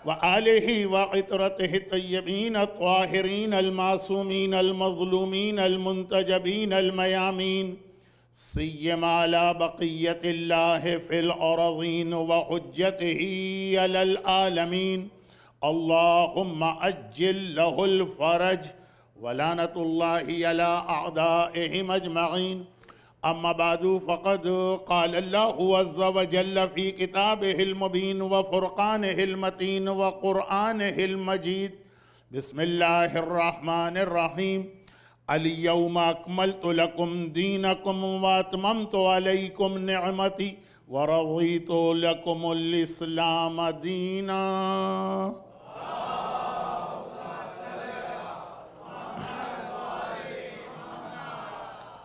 وآلہ وعطرتہ الطیبین الطاہرین المعصومین المظلومین المنتجبین المیامین سیما علی بقیت اللہ فی الارضین وحجتہ علی العالمین اللہم اجل لہ الفرج ولعنت اللہ علی اعدائہم اجمعین اما بعد فقد قال اللہ عز وجل فی کتابہ المبین وفرقانہ المتین وقرآنہ المجید بسم اللہ الرحمن الرحیم اليوم اکملت لکم دینکم واتممت علیکم نعمتی ورضیت لکم الاسلام دینا۔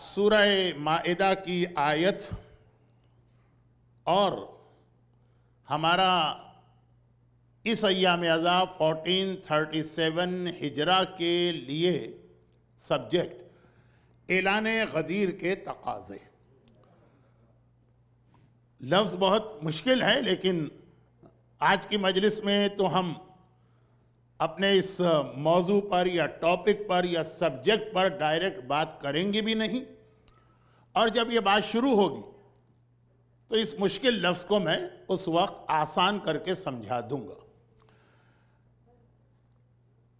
سورہ مائدہ کی آیت اور ہمارا اس ایام اعزاں 1437 ہجرہ کے لیے سبجیکٹ اعلان غدیر کے تقاضے۔ لفظ بہت مشکل ہے لیکن آج کی مجلس میں تو ہم اپنے اس موضوع پر یا ٹاپک پر یا سبجیکٹ پر ڈائریکٹ بات کریں گے بھی نہیں، اور جب یہ بات شروع ہوگی تو اس مشکل لفظ کو میں اس وقت آسان کر کے سمجھا دوں گا۔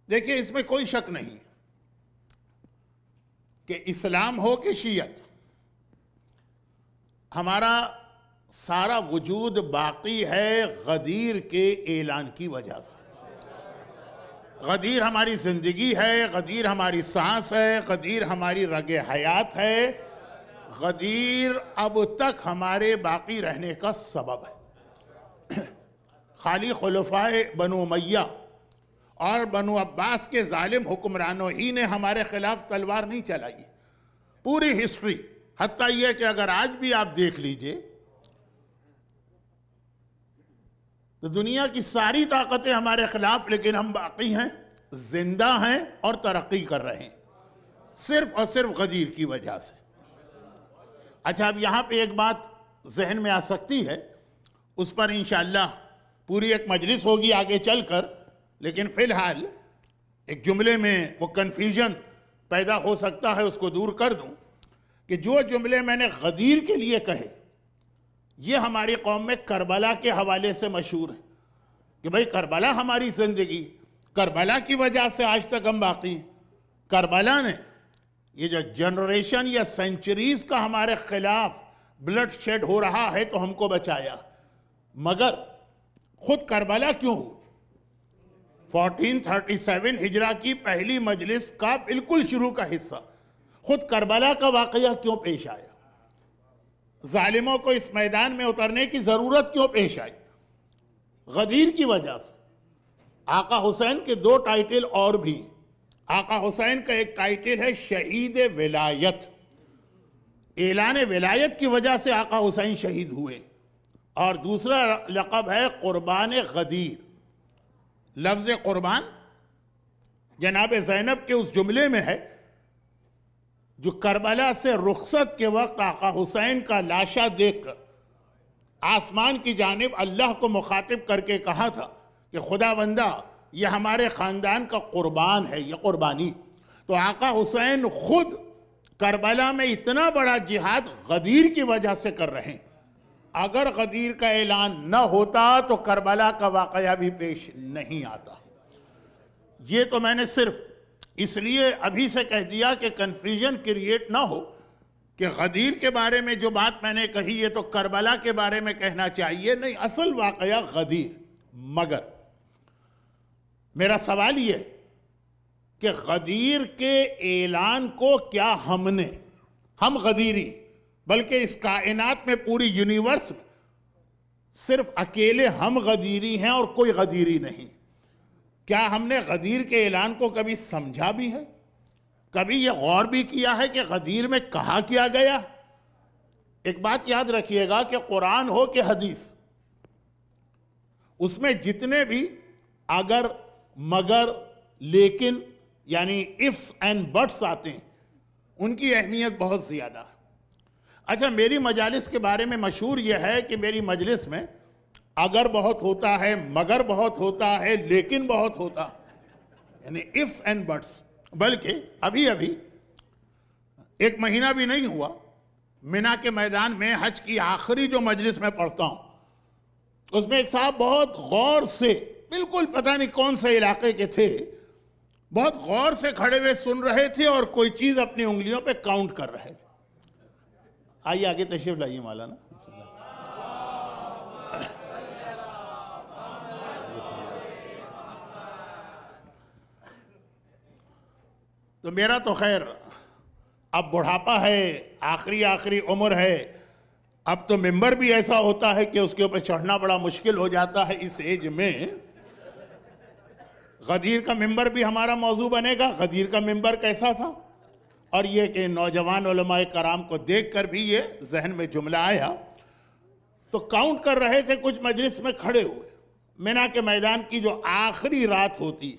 دیکھیں، اس میں کوئی شک نہیں کہ اسلام ہو کہ شیعت، ہمارا سارا وجود باقی ہے غدیر کے اعلان کی وجہ سے۔ غدیر ہماری زندگی ہے، غدیر ہماری سانس ہے، غدیر ہماری رگ حیات ہے، غدیر اب تک ہمارے باقی رہنے کا سبب ہے۔ خالی خلفائے بنو امیہ اور بنو عباس کے ظالم حکمرانوں ہی نے ہمارے خلاف تلوار نہیں چلائی، پوری ہسٹری، حتیٰ یہ کہ اگر آج بھی آپ دیکھ لیجئے تو دنیا کی ساری طاقتیں ہمارے خلاف، لیکن ہم باقی ہیں، زندہ ہیں اور ترقی کر رہے ہیں، صرف اور صرف غدیر کی وجہ سے۔ اچھا، اب یہاں پہ ایک بات ذہن میں آ سکتی ہے، اس پر انشاءاللہ پوری ایک مجلس ہوگی آگے چل کر، لیکن فی الحال ایک جملے میں وہ کنفیوژن پیدا ہو سکتا ہے، اس کو دور کر دوں کہ جو جملے میں نے غدیر کے لیے کہے یہ ہماری قوم میں کربلا کے حوالے سے مشہور ہے کہ بھئی کربلا ہماری زندگی، کربلا کی وجہ سے آج تک ہم باقی ہیں۔ کربلا نے یہ جو جنریشن یا سینچریز کا ہمارے خلاف بلڈ شیڈ ہو رہا ہے تو ہم کو بچایا، مگر خود کربلا کیوں ہو؟ 1437 ہجرہ کی پہلی مجلس کا بالکل شروع کا حصہ، خود کربلا کا واقعہ کیوں پیش آیا؟ ظالموں کو اس میدان میں اترنے کی ضرورت کیوں پیش آئی؟ غدیر کی وجہ سے۔ آقا حسین کے دو ٹائٹل اور بھی۔ آقا حسین کا ایک ٹائٹل ہے شہید ولایت، اعلان ولایت کی وجہ سے آقا حسین شہید ہوئے، اور دوسرا لقب ہے قربان غدیر۔ لفظ قربان جناب زینب کے اس جملے میں ہے جو کربلا سے رخصت کے وقت آقا حسین کا لاشا دیکھ کر آسمان کی جانب اللہ کو مخاطب کر کے کہا تھا کہ خدا بندہ یہ ہمارے خاندان کا قربان ہے، یہ قربانی۔ تو آقا حسین خود کربلا میں اتنا بڑا جہاد غدیر کی وجہ سے کر رہے ہیں۔ اگر غدیر کا اعلان نہ ہوتا تو کربلا کا واقعہ بھی پیش نہیں آتا۔ یہ تو میں نے صرف اس لیے ابھی سے کہہ دیا کہ کنفیوژن کریٹ نہ ہو کہ غدیر کے بارے میں جو بات میں نے کہی یہ تو کربلا کے بارے میں کہنا چاہیے، نہیں، اصل واقعہ غدیر۔ مگر میرا سوال یہ کہ غدیر کے اعلان کو کیا ہم غدیری، بلکہ اس کائنات میں پوری یونیورس میں صرف اکیلے ہم غدیری ہیں اور کوئی غدیری نہیں، کیا ہم نے غدیر کے اعلان کو کبھی سمجھا بھی ہے؟ کبھی یہ غور بھی کیا ہے کہ غدیر میں کہا کیا گیا؟ ایک بات یاد رکھیے گا کہ قرآن ہو کہ حدیث، اس میں جتنے بھی اگر، مگر، لیکن یعنی ifs and buts آتے ہیں ان کی اہمیت بہت زیادہ ہے۔ اچھا، میری مجالس کے بارے میں مشہور یہ ہے کہ میری مجلس میں اگر بہت ہوتا ہے، مگر بہت ہوتا ہے، لیکن بہت ہوتا، یعنی ifs and buts. بلکہ ابھی ایک مہینہ بھی نہیں ہوا، مینا کے میدان میں حج کی آخری جو مجلس میں پڑھتا ہوں، اس میں ایک صاحب بہت غور سے، بالکل پتہ نہیں کون سے علاقے کے تھے، بہت غور سے کھڑے ہوئے سن رہے تھے اور کوئی چیز اپنی انگلیوں پہ کاؤنٹ کر رہے تھے. آئیے آگے تشریف لائیے مولانا. تو میرا تو خیر اب بڑھاپا ہے، آخری عمر ہے، اب تو ممبر بھی ایسا ہوتا ہے کہ اس کے اوپر چڑھنا بڑا مشکل ہو جاتا ہے. اس ایج میں غدیر کا ممبر بھی ہمارا موضوع بنے گا. غدیر کا ممبر کیسا تھا، اور یہ کہ نوجوان علماء کرام کو دیکھ کر بھی یہ ذہن میں جملہ آیا. تو کاؤنٹ کر رہے تھے کچھ مجلس میں کھڑے ہوئے. مینا کے میدان کی جو آخری رات ہوتی،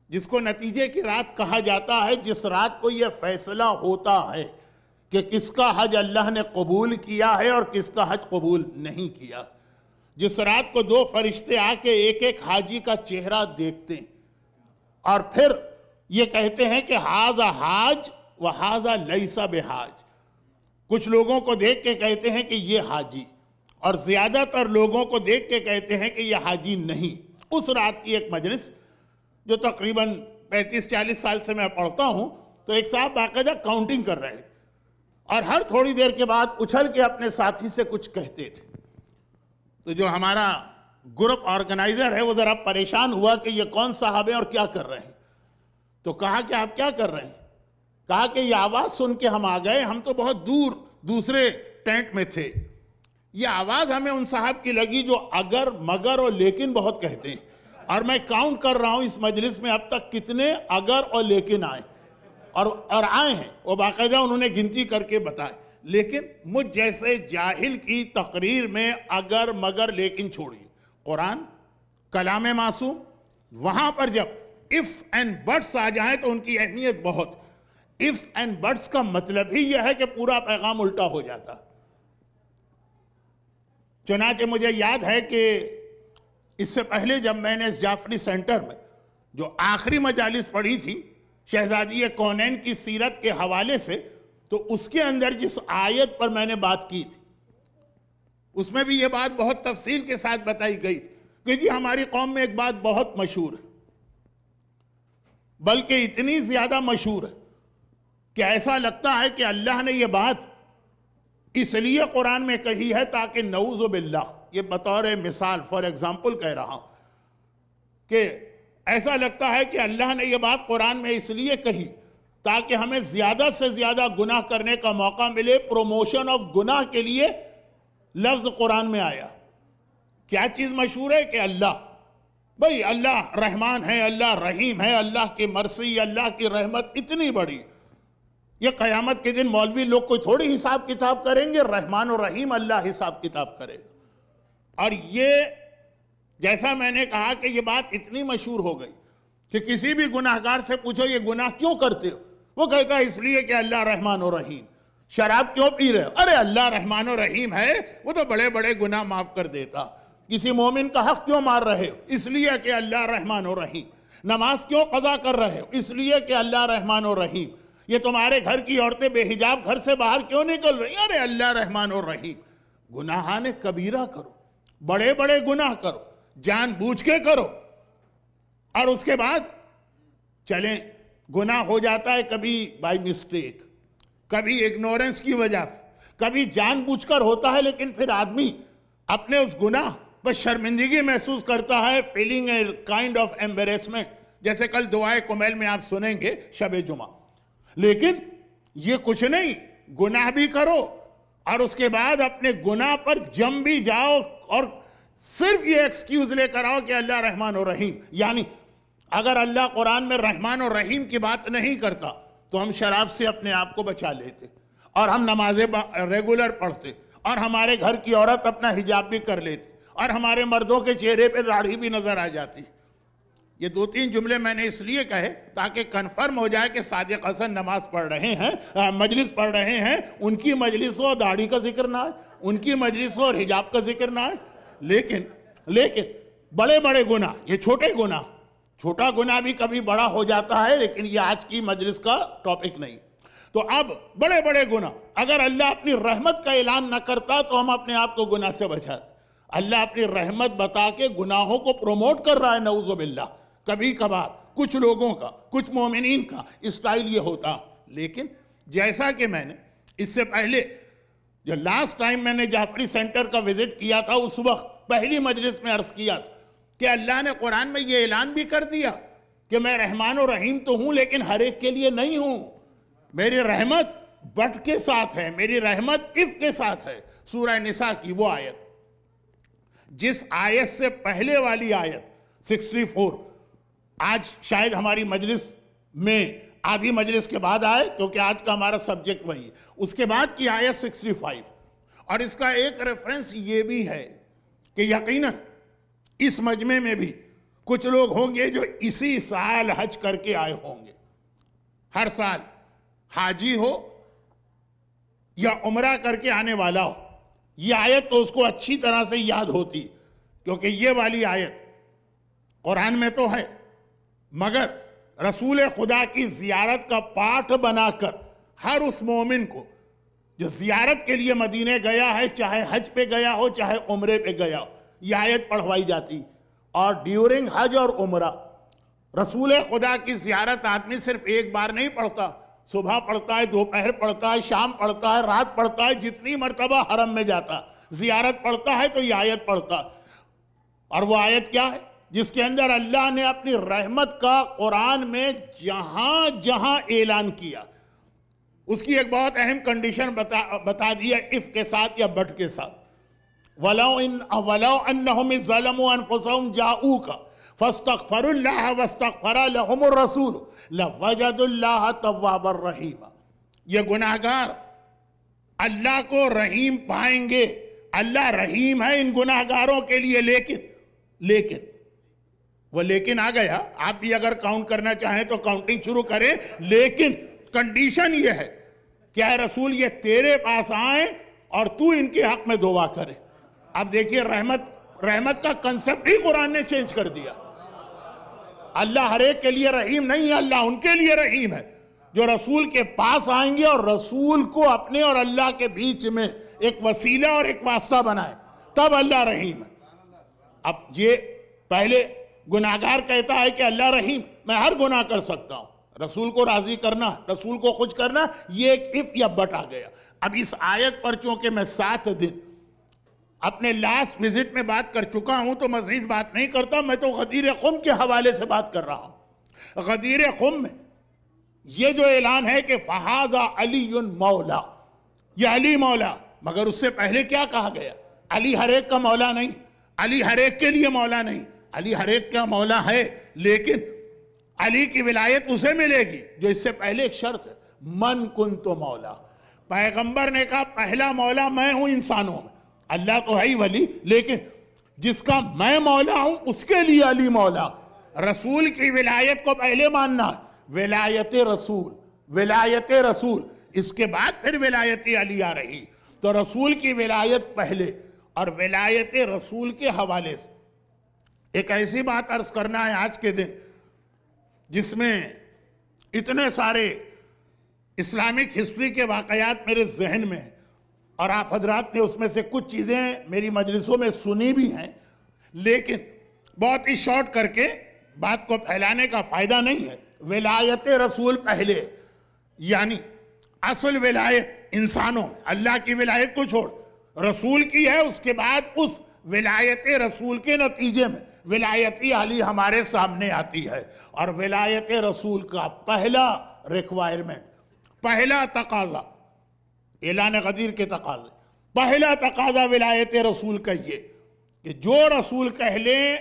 جس کو نتیجے کی رات کہا جاتا ہے، جس رات کو یہ فیصلہ ہوتا ہے کہ کس کا حج اللہ نے قبول کیا ہے اور کس کا حج قبول نہیں کیا، جس رات کو دو فرشتے آ کے ایک ایک حاجی کا چہرہ دیکھتے ہیں اور پھر یہ کہتے ہیں کہ ھذا حاج و ھذا لیس بحاج. کچھ لوگوں کو دیکھ کے کہتے ہیں کہ یہ حاجی، اور زیادہ تر لوگوں کو دیکھ کے کہتے ہیں کہ یہ حاجی نہیں. اس رات کی ایک مجلس جو تقریباً 35-40 سال سے میں پڑھتا ہوں، تو ایک صاحب باقاعدہ کاؤنٹنگ کر رہے تھے اور ہر تھوڑی دیر کے بعد اچھل کے اپنے ساتھی سے کچھ کہتے تھے. تو جو ہمارا گروپ آرگنائزر ہے وہ ذرا پریشان ہوا کہ یہ کون صاحب ہیں اور کیا کر رہے ہیں. تو کہا کہ آپ کیا کر رہے ہیں؟ کہا کہ یہ آواز سن کے ہم آ گئے، ہم تو بہت دور دوسرے ٹینٹ میں تھے. یہ آواز ہمیں ان صاحب کی لگی جو اگر، مگر اور لیکن بہت کہتے ہیں، اور میں کاؤنٹ کر رہا ہوں اس مجلس میں اب تک کتنے اگر اور لیکن آئے اور آئے ہیں. وہ باقاعدہ انہوں نے گنتی کر کے بتائے. لیکن مجھ جیسے جاہل کی تقریر میں اگر، مگر، لیکن چھوڑیے. قرآن کلام معصوم، وہاں پر جب ifs and buts آ جائیں تو ان کی اہمیت بہت. ifs and buts کا مطلب ہی یہ ہے کہ پورا پیغام الٹا ہو جاتا. چنانچہ مجھے یاد ہے کہ اس سے پہلے جب میں نے اس جعفری سینٹر میں جو آخری مجالس پڑھی تھی شہزادی کونین کی سیرت کے حوالے سے، تو اس کے اندر جس آیت پر میں نے بات کی تھی، اس میں بھی یہ بات بہت تفصیل کے ساتھ بتائی گئی کہ جی ہماری قوم میں ایک بات بہت مشہور ہے، بلکہ اتنی زیادہ مشہور ہے کہ ایسا لگتا ہے کہ اللہ نے یہ بات اس لیے قرآن میں کہی ہے تاکہ نعوذ باللہ، یہ بطور مثال فار ایگزامپل کہہ رہا ہوں، کہ ایسا لگتا ہے کہ اللہ نے یہ بات قرآن میں اس لیے کہی تاکہ ہمیں زیادہ سے زیادہ گناہ کرنے کا موقع ملے. پروموشن آف گناہ کے لیے لفظ قرآن میں آیا. کیا چیز مشہور ہے کہ اللہ، بھئی اللہ رحمان ہے، اللہ رحیم ہے، اللہ کی مرسی، اللہ کی رحمت اتنی بڑی. یہ قیامت کے دن مولوی لوگ کوئی تھوڑی حساب کتاب کریں گے، رحمان و رحیم اللہ حساب کتاب کرے گا. اور یہ جیسا میں نے کہا کہ یہ بات اتنی مشہور ہو گئی کہ کسی بھی گناہگار سے پوچھو یہ گناہ کیوں کرتے ہو، وہ کہتا ہے اس لیے کہ اللہ رحمان و رحیم. شراب کیوں پی رہے ہو؟ ارے اللہ رحمان و رحیم ہے، وہ تو بڑے بڑے گناہ معاف کر دیتا. کسی مومن کا حق کیوں مار رہے ہو؟ اس لیے کہ اللہ رحمان و رحیم. نماز کیوں قضا کر رہے ہو؟ اس لیے کہ اللہ رحمان و رحیم. یہ تمہارے گھر کی عورتیں بے حجاب گھر سے باہر کیوں نکل رہی؟ ارے اللہ رحمان و رحیم. گناہان کبیرہ کرو، بڑے بڑے گناہ کرو، جان بوجھ کے کرو، اور اس کے بعد چلیں گناہ ہو جاتا ہے کبھی بائی مسٹیک، کبھی اگنورنس کی وجہ سے، کبھی جان بوجھ کر ہوتا ہے، لیکن پھر آدمی اپنے اس گناہ پر شرمندگی محسوس کرتا ہے، فیلنگ اے کائنڈ آف ایمبیریسمنٹ، جیسے کل دعائے کمیل میں آپ سنیں گے شب جمعہ. لیکن یہ کچھ نہیں، گناہ بھی کرو اور اس کے بعد اپنے گناہ پر جم بھی جاؤ اور صرف یہ ایکسکیوز لے کر آؤ کہ اللہ رحمان و رحیم. یعنی اگر اللہ قرآن میں رحمان و رحیم کی بات نہیں کرتا تو ہم شراب سے اپنے آپ کو بچا لیتے اور ہم نمازیں ریگولر پڑھتے اور ہمارے گھر کی عورت اپنا حجاب بھی کر لیتی اور ہمارے مردوں کے چہرے پہ داڑھی بھی نظر آ جاتی. یہ 2-3 جملے میں نے اس لیے کہے تاکہ کنفرم ہو جائے کہ صادق حسن نماز پڑھ رہے ہیں، مجلس پڑھ رہے ہیں، ان کی مجلس ہو داڑھی کا ذکر نہ آئے، ان کی مجلس ہو اور حجاب کا ذکر نہ آئے. لیکن لیکن بڑے بڑے گناہ، یہ چھوٹے گناہ، چھوٹا گناہ بھی کبھی بڑا ہو جاتا ہے، لیکن یہ آج کی مجلس کا ٹاپک نہیں۔ تو اب بڑے بڑے گناہ، اگر اللہ اپنی رحمت کا اعلان نہ کرتا تو ہم اپنے آپ کو گناہ سے بچاتے۔ اللہ اپنی رحمت بتا کے گناہوں کو پروموٹ کر رہا ہے، نعوذ باللہ۔ کبھی کبھار کچھ لوگوں کا، کچھ مومنین کا اسٹائل یہ ہوتا، لیکن جیسا کہ میں نے اس سے پہلے جو لاسٹ ٹائم میں نے جعفری سینٹر کا وزٹ کیا تھا، اس وقت پہلی مجلس میں عرض کیا تھا کہ اللہ نے قرآن میں یہ اعلان بھی کر دیا کہ میں رحمان و رحیم تو ہوں، لیکن ہر ایک کے لیے نہیں ہوں۔ میری رحمت بٹ کے ساتھ ہے، میری رحمت اف کے ساتھ ہے۔ سورہ نساء کی وہ آیت، جس آیت سے پہلے والی آیت 64 آج شاید ہماری مجلس میں آدھی مجلس کے بعد آئے، کیونکہ آج کا ہمارا سبجیکٹ وہی ہے۔ اس کے بعد کی آیت 65، اور اس کا ایک ریفرنس یہ بھی ہے کہ یقیناً اس مجمع میں بھی کچھ لوگ ہوں گے جو اسی سال حج کر کے آئے ہوں گے۔ ہر سال حاجی ہو یا عمرہ کر کے آنے والا ہو، یہ آیت تو اس کو اچھی طرح سے یاد ہوتی، کیونکہ یہ والی آیت قرآن میں تو ہے، مگر رسول خدا کی زیارت کا پارٹ بنا کر ہر اس مومن کو جو زیارت کے لیے مدینے گیا ہے، چاہے حج پہ گیا ہو چاہے عمرے پہ گیا ہو، یہ آیت پڑھوائی جاتی۔ اور ڈیورنگ حج اور عمرہ رسول خدا کی زیارت آدمی صرف ایک بار نہیں پڑھتا، صبح پڑھتا ہے، دوپہر پڑھتا ہے، شام پڑھتا ہے، رات پڑھتا ہے، جتنی مرتبہ حرم میں جاتا زیارت پڑھتا ہے تو یہ آیت پڑھتا۔ اور وہ آیت کیا ہے؟ جس کے اندر اللہ نے اپنی رحمت کا قرآن میں جہاں جہاں اعلان کیا، اس کی ایک بہت اہم کنڈیشن بتا دیا، اف کے ساتھ یا بٹ کے ساتھ۔ وَلَوْ أَنَّهُمْ إِذْ ظَلَمُوا أَنفُسَهُمْ جَاءُوكَ فَاسْتَغْفَرُوا اللَّهَ وَاسْتَغْفَرَ لَهُمُ الرَّسُولُ لَوَجَدُوا اللَّهَ تَوَّابًا رَحِيمًا۔ یہ گناہگار اللہ کو رحیم پائیں گے، اللہ رحیم ہے ان گناہگاروں کے لیے، لیکن وہ لیکن آ گیا، آپ بھی اگر کاؤنٹ کرنا چاہیں تو کاؤنٹنگ شروع کریں، لیکن کنڈیشن یہ ہے کہ اے رسول یہ تیرے پاس آئیں اور تو ان کے حق میں دعا کرے۔ اب دیکھیے رحمت کا کنسپٹ ہی قرآن نے چینج کر دیا۔ اللہ ہر ایک کے لیے رحیم نہیں ہے، اللہ ان کے لیے رحیم ہے جو رسول کے پاس آئیں گے اور رسول کو اپنے اور اللہ کے بیچ میں ایک وسیلہ اور ایک واسطہ بنائے، تب اللہ رحیم ہے۔ اب یہ پہلے گناہگار کہتا ہے کہ اللہ رحیم، میں ہر گناہ کر سکتا ہوں، رسول کو راضی کرنا، رسول کو خوش کرنا، یہ ایک اف یا بٹ آ گیا۔ اب اس آیت پر چونکہ میں 7 دن اپنے لاسٹ وزٹ میں بات کر چکا ہوں تو مزید بات نہیں کرتا، میں تو غدیر خم کے حوالے سے بات کر رہا ہوں۔ غدیر خم میں یہ جو اعلان ہے کہ فَهَذَا عَلِيٌّ مولا، یہ علی مولا، مگر اس سے پہلے کیا کہا گیا؟ علی ہر ایک کا مولا نہیں، علی ہر ایک کے لیے مولا نہیں، علی ہر ایک کا مولا ہے، لیکن علی کی ولایت اسے ملے گی جو اس سے پہلے ایک شرط ہے، من کنت مولا۔ پیغمبر نے کہا پہلا مولا میں ہوں انسانوں میں، اللہ تو ہے ہی ولی، لیکن جس کا میں مولا ہوں اس کے لیے علی مولا۔ رسول کی ولایت کو پہلے ماننا، ولایت رسول، اس کے بعد پھر ولایت علی آ رہی، تو رسول کی ولایت پہلے اور ولایت رسول کے حوالے سے ایک ایسی بات عرض کرنا ہے آج کے دن جس میں اتنے سارے اسلامک ہسٹری کے واقعات میرے ذہن میں ہیں، اور آپ حضرات نے اس میں سے کچھ چیزیں میری مجلسوں میں سنی بھی ہیں، لیکن بہت ہی شارٹ کر کے بات کو پھیلانے کا فائدہ نہیں ہے۔ ولایت رسول پہلے، یعنی اصل ولایت انسانوں میں، اللہ کی ولایت کو چھوڑ رسول کی ہے، اس کے بعد اس ولایت رسول کے نتیجے میں ولایت علی ہمارے سامنے آتی ہے، اور ولایت رسول کا پہلا ریکوائرمنٹ، پہلا تقاضا، اعلان غدیر کے تقاضے، پہلا تقاضا ولایت رسول کا یہ کہ جو رسول کہہ لیں،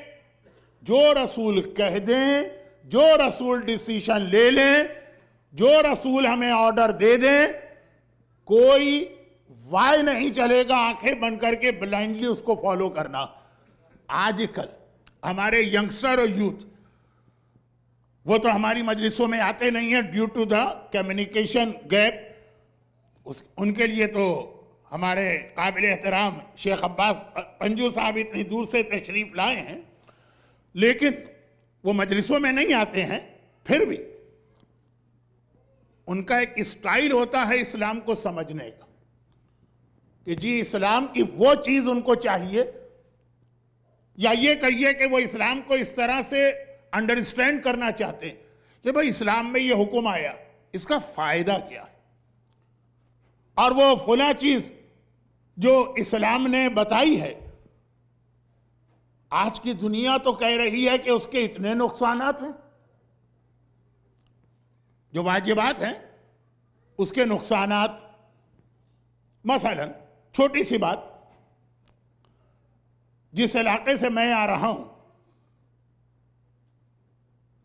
جو رسول کہہ دیں، جو رسول ڈیسیشن لے لیں، جو رسول ہمیں آرڈر دے دیں، کوئی وائے نہیں چلے گا آنکھیں بند کر کے بلائنڈلی اس کو فالو کرنا۔ آج کل ہمارے ینگسٹر اور یوتھ، وہ تو ہماری مجلسوں میں آتے نہیں ہیں due to the communication gap, ان کے لیے تو ہمارے قابل احترام شیخ عباس پنجو صاحب اتنی دور سے تشریف لائے ہیں، لیکن وہ مجلسوں میں نہیں آتے ہیں، پھر بھی ان کا ایک اسٹائل ہوتا ہے اسلام کو سمجھنے کا کہ جی اسلام کی وہ چیز ان کو چاہیے، یا یہ کہیے کہ وہ اسلام کو اس طرح سے انڈرسٹینڈ کرنا چاہتے ہیں کہ بھئی اسلام میں یہ حکم آیا، اس کا فائدہ کیا ہے، اور وہ فلاں چیز جو اسلام نے بتائی ہے آج کی دنیا تو کہہ رہی ہے کہ اس کے اتنے نقصانات ہیں، جو واجبات ہیں اس کے نقصانات. مثلا چھوٹی سی بات، جس علاقے سے میں آ رہا ہوں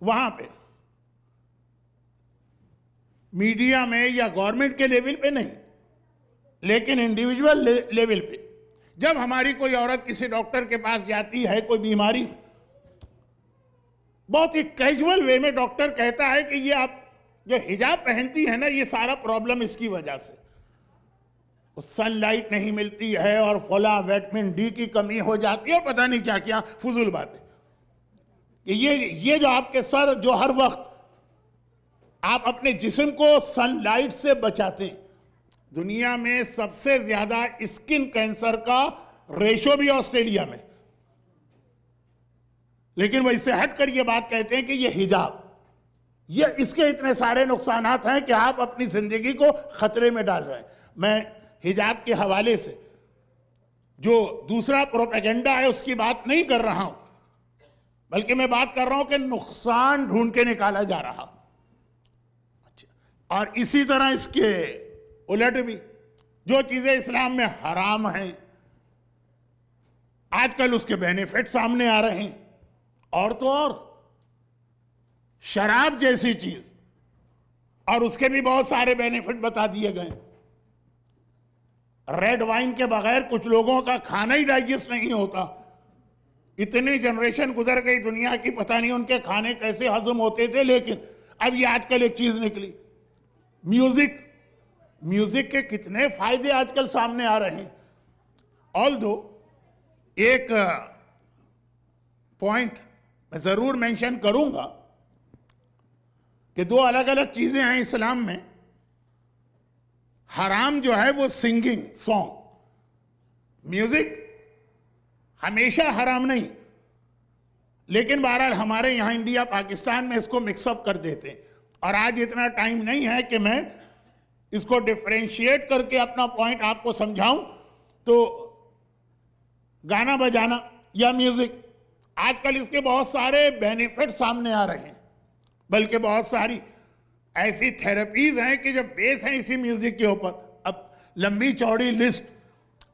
وہاں پہ میڈیا میں یا گورنمنٹ کے لیول پہ نہیں لیکن انڈیویجول لیول پہ جب ہماری کوئی عورت کسی ڈاکٹر کے پاس جاتی ہے کوئی بیماری، بہت ہی کیجول وے میں ڈاکٹر کہتا ہے کہ یہ آپ جو حجاب پہنتی ہے نا یہ سارا پرابلم اس کی وجہ سے، سن لائٹ نہیں ملتی ہے اور فلاں وٹامن ڈی کی کمی ہو جاتی ہے، پتہ نہیں کیا کیا فضول باتیں کہ یہ جو آپ کے سر جو ہر وقت آپ اپنے جسم کو سن لائٹ سے بچاتے ہیں. دنیا میں سب سے زیادہ اسکن کینسر کا ریشو بھی آسٹریلیا میں، لیکن وہ اس سے ہٹ کر یہ بات کہتے ہیں کہ یہ حجاب، یہ اس کے اتنے سارے نقصانات ہیں کہ آپ اپنی زندگی کو خطرے میں ڈال رہے ہیں. میں حجاب کے حوالے سے جو دوسرا پروپیگنڈا ہے اس کی بات نہیں کر رہا ہوں، بلکہ میں بات کر رہا ہوں کہ نقصان ڈھونڈ کے نکالا جا رہا. اور اسی طرح اس کے الٹ بھی جو چیزیں اسلام میں حرام ہیں آج کل اس کے بینیفٹ سامنے آ رہے ہیں. اور تو اور شراب جیسی چیز، اور اس کے بھی بہت سارے بینیفٹ بتا دیے گئے. ریڈ وائن کے بغیر کچھ لوگوں کا کھانا ہی ڈائجسٹ نہیں ہوتا. اتنی جنریشن گزر گئی دنیا کی، پتہ نہیں ان کے کھانے کیسے ہضم ہوتے تھے. لیکن اب یہ آج کل ایک چیز نکلی، میوزک کے کتنے فائدے آج کل سامنے آ رہے ہیں. آلدو ایک پوائنٹ میں ضرور مینشن کروں گا کہ دو الگ الگ چیزیں ہیں اسلام میں. حرام جو ہے وہ سنگنگ سانگ، میوزک ہمیشہ حرام نہیں، لیکن بہرحال ہمارے یہاں انڈیا پاکستان میں اس کو مکس اپ کر دیتے ہیں. اور آج اتنا ٹائم نہیں ہے کہ میں اس کو ڈیفرینشیٹ کر کے اپنا پوائنٹ آپ کو سمجھاؤں. تو گانا بجانا یا میوزک، آج کل اس کے بہت سارے بینیفٹ سامنے آ رہے ہیں، بلکہ بہت ساری ایسی تھیراپیز ہیں کہ جو بیس ہیں اسی میوزک کے اوپر. اب لمبی چوڑی لسٹ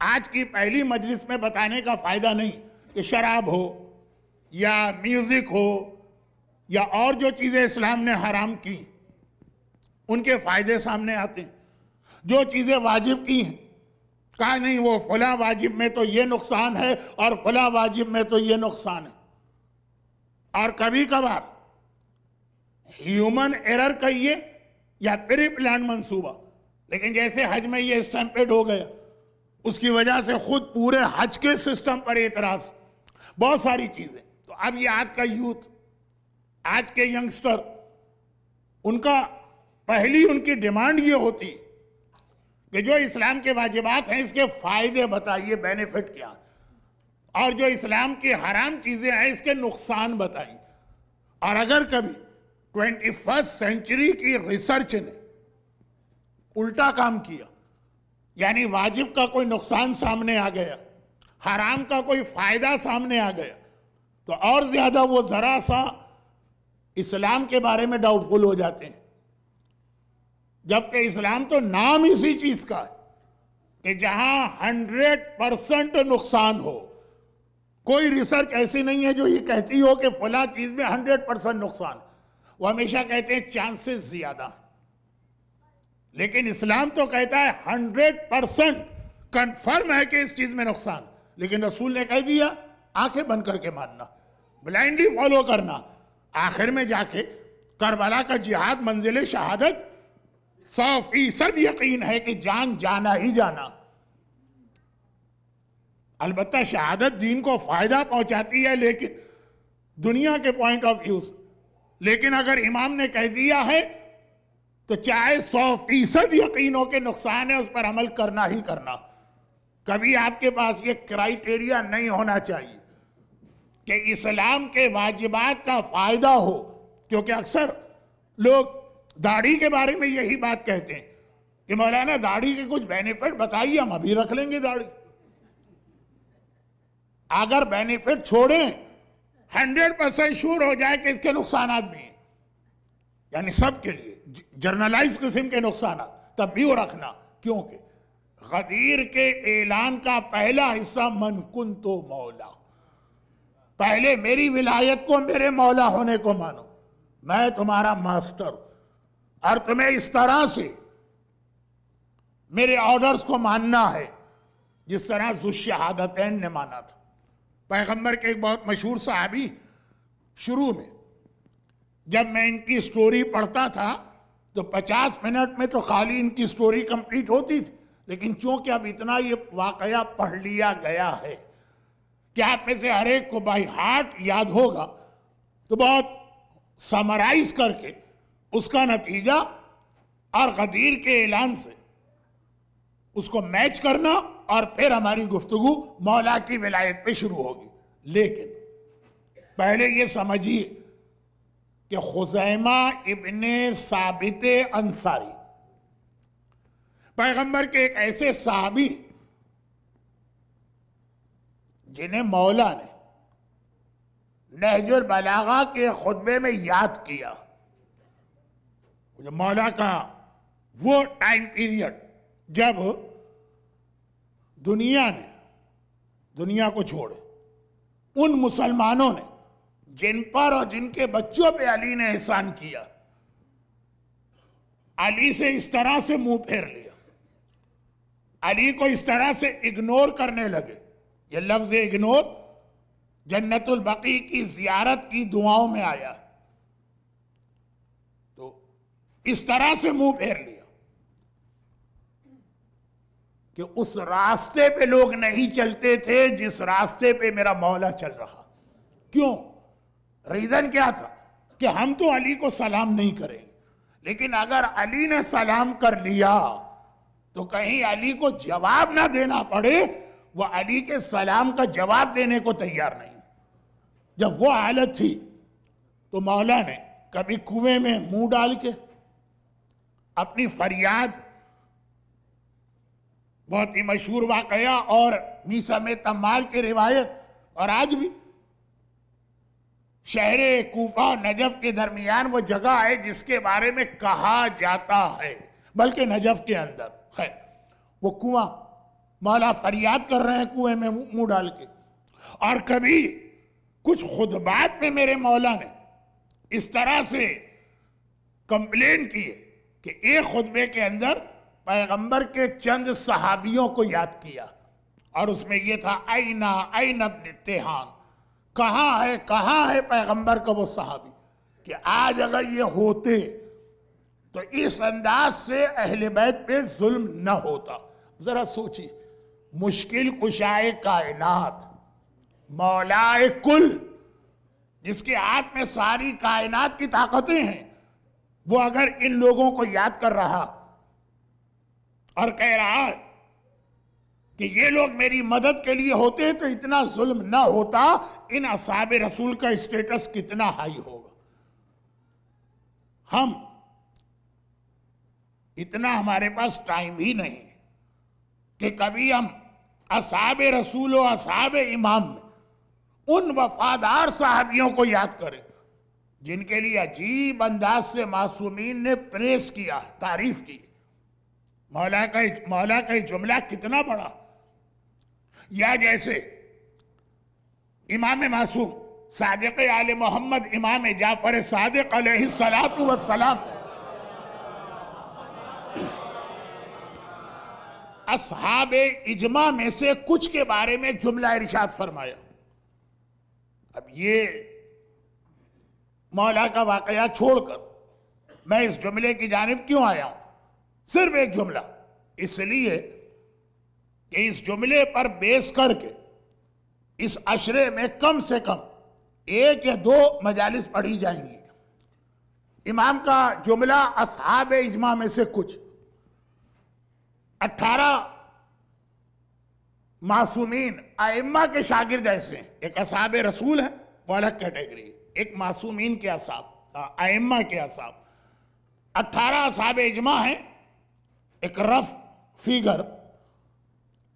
آج کی پہلی مجلس میں بتانے کا فائدہ نہیں کہ شراب ہو یا میوزک ہو یا اور جو چیزیں اسلام نے حرام کی ان کے فائدے سامنے آتے ہیں. جو چیزیں واجب کی ہیں کہا نہیں وہ فلاں واجب میں تو یہ نقصان ہے اور فلاں واجب میں تو یہ نقصان ہے. اور کبھی کبھار ہیومن ایرر کہیے یا پری پلان منصوبہ، لیکن جیسے حج میں یہ اسٹیمپیڈ ہو گیا اس کی وجہ سے خود پورے حج کے سسٹم پر اعتراض، بہت ساری چیزیں. تو اب یہ آج کا یوتھ، آج کے ینگسٹر، ان کا پہلی ان کی ڈیمانڈ یہ ہوتی کہ جو اسلام کے واجبات ہیں اس کے فائدے بتائیے، بینیفٹ کیا، اور جو اسلام کی حرام چیزیں ہیں اس کے نقصان بتائیے. اور اگر کبھی 21 سینچری کی ریسرچ نے الٹا کام کیا، یعنی واجب کا کوئی نقصان سامنے آ گیا، حرام کا کوئی فائدہ سامنے آ گیا، تو اور زیادہ وہ ذرا سا اسلام کے بارے میں ڈاؤٹ فل ہو جاتے ہیں. جبکہ اسلام تو نام اسی چیز کا ہے کہ جہاں 100% نقصان ہو. کوئی ریسرچ ایسی نہیں ہے جو یہ کہتی ہو کہ فلاں چیز میں 100% نقصان. وہ ہمیشہ کہتے ہیں چانسز زیادہ، لیکن اسلام تو کہتا ہے 100% کنفرم ہے کہ اس چیز میں نقصان. لیکن رسول نے کہہ دیا آنکھیں بند کر کے ماننا، بلائنڈلی فالو کرنا. آخر میں جا کے کربلا کا جہاد منزل شہادت 100% یقین ہے کہ جان جانا ہی جانا. البتہ شہادت دین کو فائدہ پہنچاتی ہے لیکن دنیا کے پوائنٹ آف ویو سے، لیکن اگر امام نے کہہ دیا ہے تو چاہے 100% یقین ہو کہ نقصان ہے، اس پر عمل کرنا ہی کرنا۔ کبھی آپ کے پاس یہ کرائیٹیریا نہیں ہونا چاہیے کہ اسلام کے واجبات کا فائدہ ہو، کیونکہ اکثر لوگ داڑھی کے بارے میں یہی بات کہتے ہیں کہ مولانا داڑھی کے کچھ بینیفٹ بتائیے، ہم ابھی رکھ لیں گے داڑھی۔ اگر بینیفٹ چھوڑیں 100% شور ہو جائے کہ اس کے نقصانات بھی ہیں، یعنی سب کے لیے جرنلائز قسم کے نقصانات، تب بھی وہ رکھنا، کیونکہ غدیر کے اعلان کا پہلا حصہ من کنتو مولا، پہلے میری ولایت کو میرے مولا ہونے کو مانو، میں تمہارا ماسٹر ہوں، اور تمہیں اس طرح سے میرے آرڈرز کو ماننا ہے جس طرح ذو الشہادتین نے مانا تھا۔ پیغمبر کے ایک بہت مشہور صحابی، شروع میں جب میں ان کی سٹوری پڑھتا تھا تو 50 منٹ میں تو خالی ان کی سٹوری کمپلیٹ ہوتی تھی، لیکن چونکہ اب اتنا یہ واقعہ پڑھ لیا گیا ہے کہ آپ میں سے ہر ایک کو بائی ہارٹ یاد ہوگا، تو بہت سمرائز کر کے اس کا نتیجہ اور غدیر کے اعلان سے اس کو میچ کرنا، اور پھر ہماری گفتگو مولا کی ولایت پہ شروع ہوگی۔ لیکن پہلے یہ سمجھیے کہ خزیمہ ابن ثابت انصاری پیغمبر کے ایک ایسے صحابی جنہیں مولا نے نہج البلاغہ کے خطبے میں یاد کیا، مولا کا وہ ٹائم پیریڈ جب دنیا کو چھوڑے ان مسلمانوں نے جن پر اور جن کے بچوں پہ علی نے احسان کیا، علی سے اس طرح سے منہ پھیر لیا، علی کو اس طرح سے اگنور کرنے لگے۔ یہ لفظ اگنور جنت البقیع کی زیارت کی دعاؤں میں آیا، تو اس طرح سے منہ پھیر لیا کہ اس راستے پہ لوگ نہیں چلتے تھے جس راستے پہ میرا مولا چل رہا۔ کیوں؟ ریزن کیا تھا کہ ہم تو علی کو سلام نہیں کریں گے، لیکن اگر علی نے سلام کر لیا تو کہیں علی کو جواب نہ دینا پڑے، وہ علی کے سلام کا جواب دینے کو تیار نہیں۔ جب وہ حالت تھی تو مولا نے کبھی کنویں میں منہ ڈال کے اپنی فریاد، بہت ہی مشہور واقعہ اور میسم تمال کی روایت، اور آج بھی شہر کوفہ اور نجف کے درمیان وہ جگہ ہے جس کے بارے میں کہا جاتا ہے، بلکہ نجف کے اندر خیر وہ کنواں، مولا فریاد کر رہے ہیں کنویں میں منہ ڈال کے، اور کبھی کچھ خطبات میں میرے مولا نے اس طرح سے کمپلین کی کہ ایک خطبے کے اندر پیغمبر کے چند صحابیوں کو یاد کیا، اور اس میں یہ تھا این ابن تیہان، کہاں ہے پیغمبر کا وہ صحابی، کہ آج اگر یہ ہوتے تو اس انداز سے اہل بیت پہ ظلم نہ ہوتا۔ ذرا سوچی، مشکل کشائے کائنات، مولائے کل، جس کے ہاتھ میں ساری کائنات کی طاقتیں ہیں، وہ اگر ان لوگوں کو یاد کر رہا اور کہہ رہا کہ یہ لوگ میری مدد کے لیے ہوتے تو اتنا ظلم نہ ہوتا، ان اصحاب رسول کا اسٹیٹس کتنا ہائی ہوگا۔ ہم اتنا ہمارے پاس ٹائم ہی نہیں کہ کبھی ہم اصحاب رسول و اصحاب امام میں ان وفادار صحابیوں کو یاد کریں جن کے لیے عجیب انداز سے معصومین نے پریس کیا، تعریف کی۔ مولا کا جملہ کتنا بڑا، یا جیسے امام معصوم صادق آل محمد امام جعفر صادق علیہ السلام اصحاب اجماع میں سے کچھ کے بارے میں جملہ ارشاد فرمایا۔ اب یہ مولا کا واقعہ چھوڑ کر میں اس جملے کی جانب کیوں آیا ہوں؟ صرف ایک جملہ، اس لیے کہ اس جملے پر بیس کر کے اس عشرے میں کم سے کم 1 یا 2 مجالس پڑھی جائیں گی۔ امام کا جملہ اصحاب اجماع میں سے کچھ 18 معصومین ائمہ کے شاگرد ایسے ہیں، ایک اصحاب رسول ہے وہ الگ کیٹیگری، ایک معصومین کے اصحاب ائمہ کے اصحاب، 18 اصحاب اجماع ہیں، ایک رف فیگر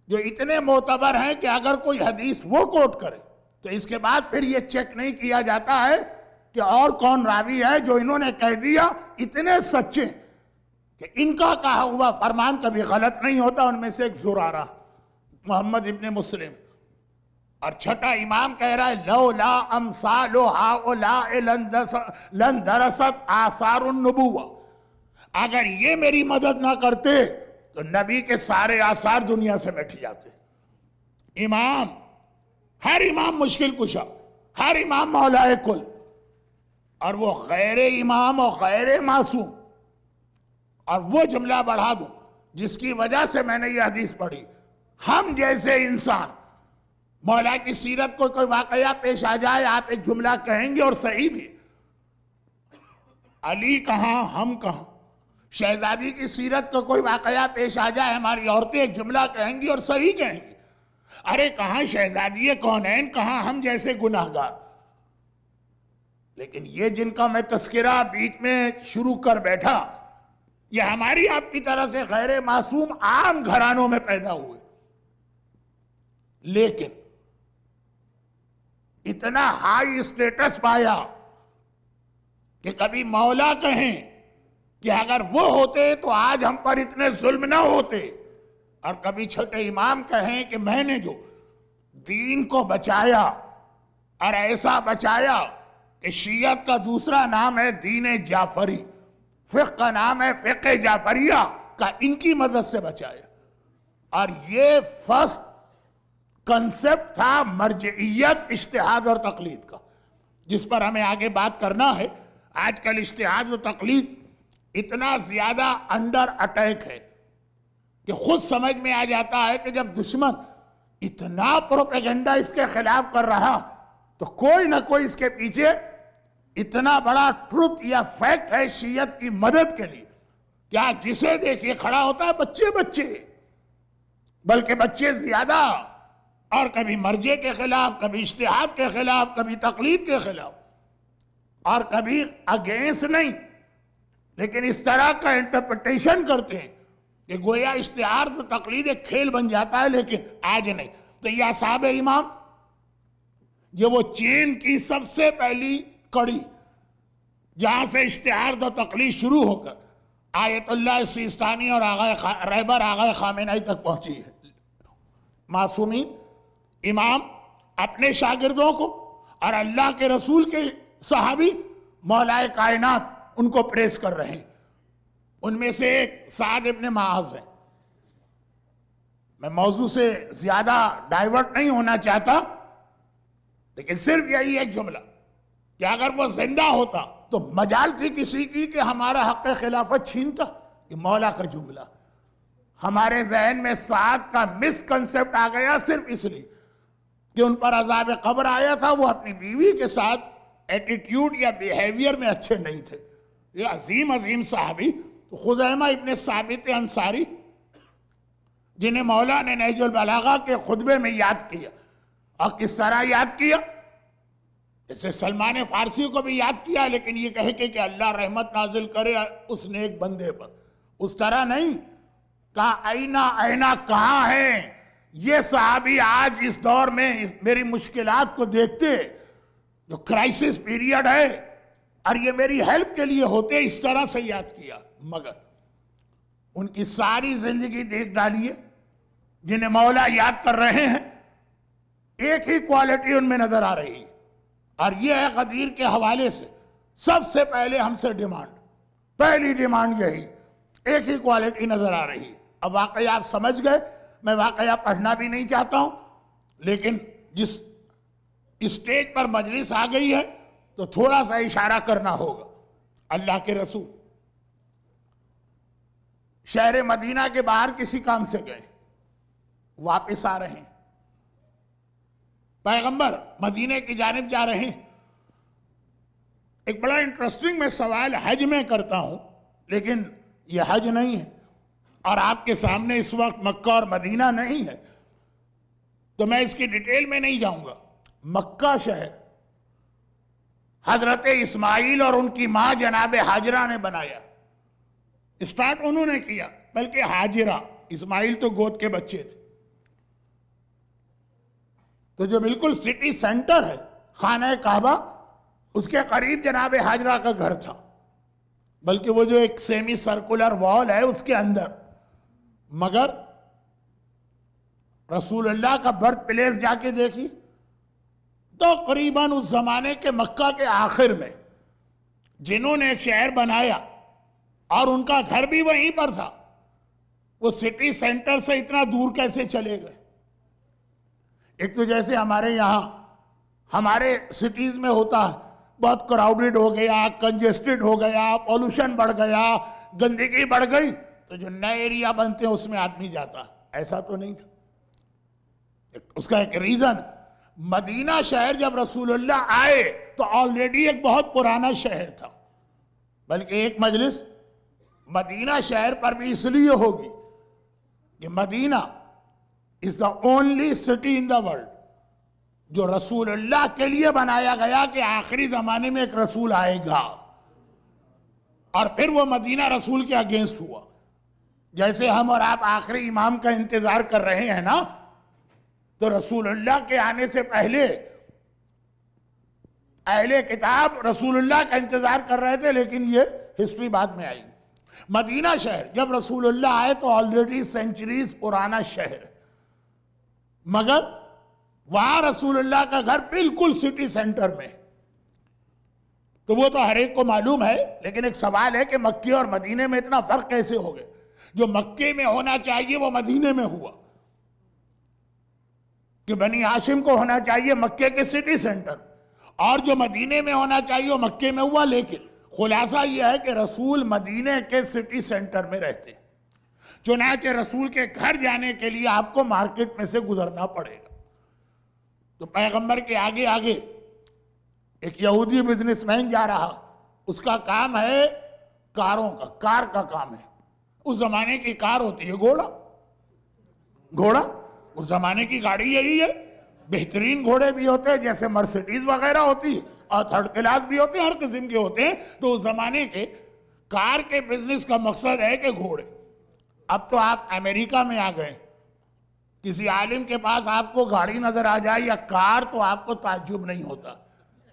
جو اتنے معتبر ہیں کہ اگر کوئی حدیث وہ کوٹ کرے تو اس کے بعد پھر یہ چیک نہیں کیا جاتا ہے کہ اور کون راوی ہے جو انہوں نے کہہ دیا، اتنے سچے کہ ان کا کہا ہوا فرمان کبھی غلط نہیں ہوتا۔ ان میں سے ایک زرارہ محمد ابن مسلم، اور چھٹا امام کہہ رہا ہے لولا امثال ہؤلاء لندرست آثار النبوہ، اگر یہ میری مدد نہ کرتے تو نبی کے سارے آثار دنیا سے مٹ جاتے۔ امام، ہر امام مشکل کشا، ہر امام مولائے کل، اور وہ غیر امام اور غیر معصوم۔ اور وہ جملہ بڑھا دوں جس کی وجہ سے میں نے یہ حدیث پڑھی، ہم جیسے انسان مولا کی سیرت کو کوئی واقعہ پیش آ جائے، آپ ایک جملہ کہیں گے اور صحیح بھی، علی کہاں ہم کہاں، شہزادی کی سیرت کو کوئی واقعہ پیش آ جائے، ہماری عورتیں ایک جملہ کہیں گی اور صحیح کہیں گی، ارے کہاں شہزادی کونین، کہاں ہم جیسے گناہگار۔ لیکن یہ جن کا میں تذکرہ بیچ میں شروع کر بیٹھا، یہ ہماری آپ کی طرح سے غیر معصوم عام گھرانوں میں پیدا ہوئے، لیکن اتنا ہائی اسٹیٹس پایا کہ کبھی مولا کہیں کہ اگر وہ ہوتے تو آج ہم پر اتنے ظلم نہ ہوتے، اور کبھی چھوٹے امام کہیں کہ میں نے جو دین کو بچایا اور ایسا بچایا کہ شیعت کا دوسرا نام ہے دین جعفری، فقہ کا نام ہے فقہ جعفریہ کا، ان کی مدد سے بچایا۔ اور یہ فرسٹ کنسپٹ تھا مرجعیت، اجتہاد اور تقلید کا، جس پر ہمیں آگے بات کرنا ہے۔ آج کل اجتہاد و تقلید اتنا زیادہ انڈر اٹیک ہے کہ خود سمجھ میں آ جاتا ہے کہ جب دشمن اتنا پروپیگنڈا اس کے خلاف کر رہا تو کوئی نہ کوئی اس کے پیچھے اتنا بڑا ٹروتھ یا فیکٹ ہے شیعت کی مدد کے لیے، کیا جسے دیکھیے کھڑا ہوتا ہے بچے بچے، بلکہ بچے زیادہ، اور کبھی مرجع کے خلاف، کبھی اجتہاد کے خلاف، کبھی تقلید کے خلاف، اور کبھی اگینسٹ نہیں، لیکن اس طرح کا انٹرپریٹیشن کرتے ہیں کہ گویا اجتہاد و تقلید ایک کھیل بن جاتا ہے، لیکن آج نہیں۔ تو یہ اصحاب امام، یہ وہ چین کی سب سے پہلی کڑی جہاں سے اجتہاد و تقلید شروع ہو کر آیت اللہ سیستانی اور رہبر آغا خامنہئی تک پہنچی ہے۔ معصومین امام اپنے شاگردوں کو اور اللہ کے رسول کے صحابی مولا کائنات ان کو پریس کر رہے ہیں۔ ان میں سے ایک سعد ابن معاذ ہے۔ میں موضوع سے زیادہ ڈائیورٹ نہیں ہونا چاہتا، لیکن صرف یہی ایک جملہ کہ اگر وہ زندہ ہوتا تو مجال تھی کسی کی کہ ہمارا حق خلافت چھینتا۔ یہ مولا کا جملہ ہمارے ذہن میں سعد کا مس کنسپٹ آ گیا صرف اس لیے کہ ان پر عذاب قبر آیا تھا، وہ اپنی بیوی کے ساتھ ایٹیٹیوڈ یا بیہیویئر میں اچھے نہیں تھے۔ یہ عظیم عظیم صحابی خزیمہ ابن ثابت انصاری، جنہیں مولا نے نہج البلاغہ کے خطبے میں یاد کیا، اور کس طرح یاد کیا؟ جیسے سلمان فارسی کو بھی یاد کیا، لیکن یہ کہے کہ اللہ رحمت نازل کرے اس نیک بندے پر، اس طرح نہیں کہا اینا کہاں ہیں یہ صحابی آج اس دور میں میری مشکلات کو دیکھتے، جو کرائسس پیریڈ ہے، اور یہ میری ہیلپ کے لیے ہوتے، اس طرح سے یاد کیا۔ مگر ان کی ساری زندگی دیکھ ڈالیے، جنہیں مولا یاد کر رہے ہیں، ایک ہی کوالٹی ان میں نظر آ رہی ہے، اور یہ ہے غدیر کے حوالے سے سب سے پہلے ہم سے ڈیمانڈ، پہلی ڈیمانڈ یہی، ایک ہی کوالٹی نظر آ رہی ہے۔ اب واقعہ آپ سمجھ گئے، میں واقعہ پڑھنا بھی نہیں چاہتا ہوں، لیکن جس اسٹیج پر مجلس آ گئی ہے تو تھوڑا سا اشارہ کرنا ہوگا۔ اللہ کے رسول شہر مدینہ کے باہر کسی کام سے گئے، واپس آ رہے ہیں، پیغمبر مدینے کی جانب جا رہے ہیں. ایک بڑا انٹرسٹنگ میں سوال حج میں کرتا ہوں، لیکن یہ حج نہیں ہے اور آپ کے سامنے اس وقت مکہ اور مدینہ نہیں ہے، تو میں اس کی ڈیٹیل میں نہیں جاؤں گا. مکہ شہر حضرت اسماعیل اور ان کی ماں جناب ہاجرہ نے بنایا. اسٹارٹ انہوں نے کیا، بلکہ ہاجرہ، اسماعیل تو گود کے بچے تھے. تو جو بالکل سٹی سینٹر ہے خانہ کعبہ، اس کے قریب جناب ہاجرہ کا گھر تھا، بلکہ وہ جو ایک سیمی سرکولر وال ہے اس کے اندر. مگر رسول اللہ کا برتھ پلیس جا کے دیکھی تو قریباً اس زمانے کے مکہ کے آخر میں جنہوں نے ایک شہر بنایا اور ان کا گھر بھی وہیں پر تھا، وہ سٹی سینٹر سے اتنا دور کیسے چلے گئے؟ ایک تو جیسے ہمارے یہاں ہمارے سٹیز میں ہوتا ہے، بہت کراؤڈڈ ہو گیا، کنجسٹڈ ہو گیا، پولوشن بڑھ گیا، گندگی بڑھ گئی، تو جو نئے ایریا بنتے ہیں اس میں آدمی جاتا. ایسا تو نہیں تھا. اس کا ایک ریزن، مدینہ شہر جب رسول اللہ آئے تو آلریڈی ایک بہت پرانا شہر تھا. بلکہ ایک مجلس مدینہ شہر پر بھی اس لیے ہوگی کہ مدینہ is the only city in the world جو رسول اللہ کے لیے بنایا گیا کہ آخری زمانے میں ایک رسول آئے گا، اور پھر وہ مدینہ رسول کے اگینسٹ ہوا. جیسے ہم اور آپ آخری امام کا انتظار کر رہے ہیں نا، تو رسول اللہ کے آنے سے پہلے اہل کتاب رسول اللہ کا انتظار کر رہے تھے، لیکن یہ ہسٹری بعد میں آئی. مدینہ شہر جب رسول اللہ آئے تو آلریڈی سینچریز پرانا شہر، مگر وہاں رسول اللہ کا گھر بالکل سٹی سینٹر میں. تو وہ تو ہر ایک کو معلوم ہے، لیکن ایک سوال ہے کہ مکے اور مدینے میں اتنا فرق کیسے ہو گئے؟ جو مکے میں ہونا چاہیے وہ مدینے میں ہوا، کہ بنی ہاشم کو ہونا چاہیے مکے کے سٹی سینٹر، اور جو مدینے میں ہونا چاہیے وہ مکے میں ہوا. لیکن خلاصہ یہ ہے کہ رسول مدینے کے سٹی سینٹر میں رہتے ہیں، چنانچہ رسول کے گھر جانے کے لیے آپ کو مارکیٹ میں سے گزرنا پڑے گا. تو پیغمبر کے آگے آگے ایک یہودی بزنس مین جا رہا، اس کا کام ہے کاروں کا، کار کا کام ہے. اس زمانے کی کار ہوتی ہے گھوڑا، اس زمانے کی گاڑی یہی ہے. بہترین گھوڑے بھی ہوتے ہیں جیسے مرسیڈیز وغیرہ ہوتی ہے، اور تھرڈ کلاس بھی ہوتے ہیں، ہر قسم کے ہوتے ہیں. تو اس زمانے کے کار کے بزنس کا مقصد ہے کہ گھوڑے. اب تو آپ امریکہ میں آ گئے، کسی عالم کے پاس آپ کو گاڑی نظر آ جائے یا کار تو آپ کو تعجب نہیں ہوتا.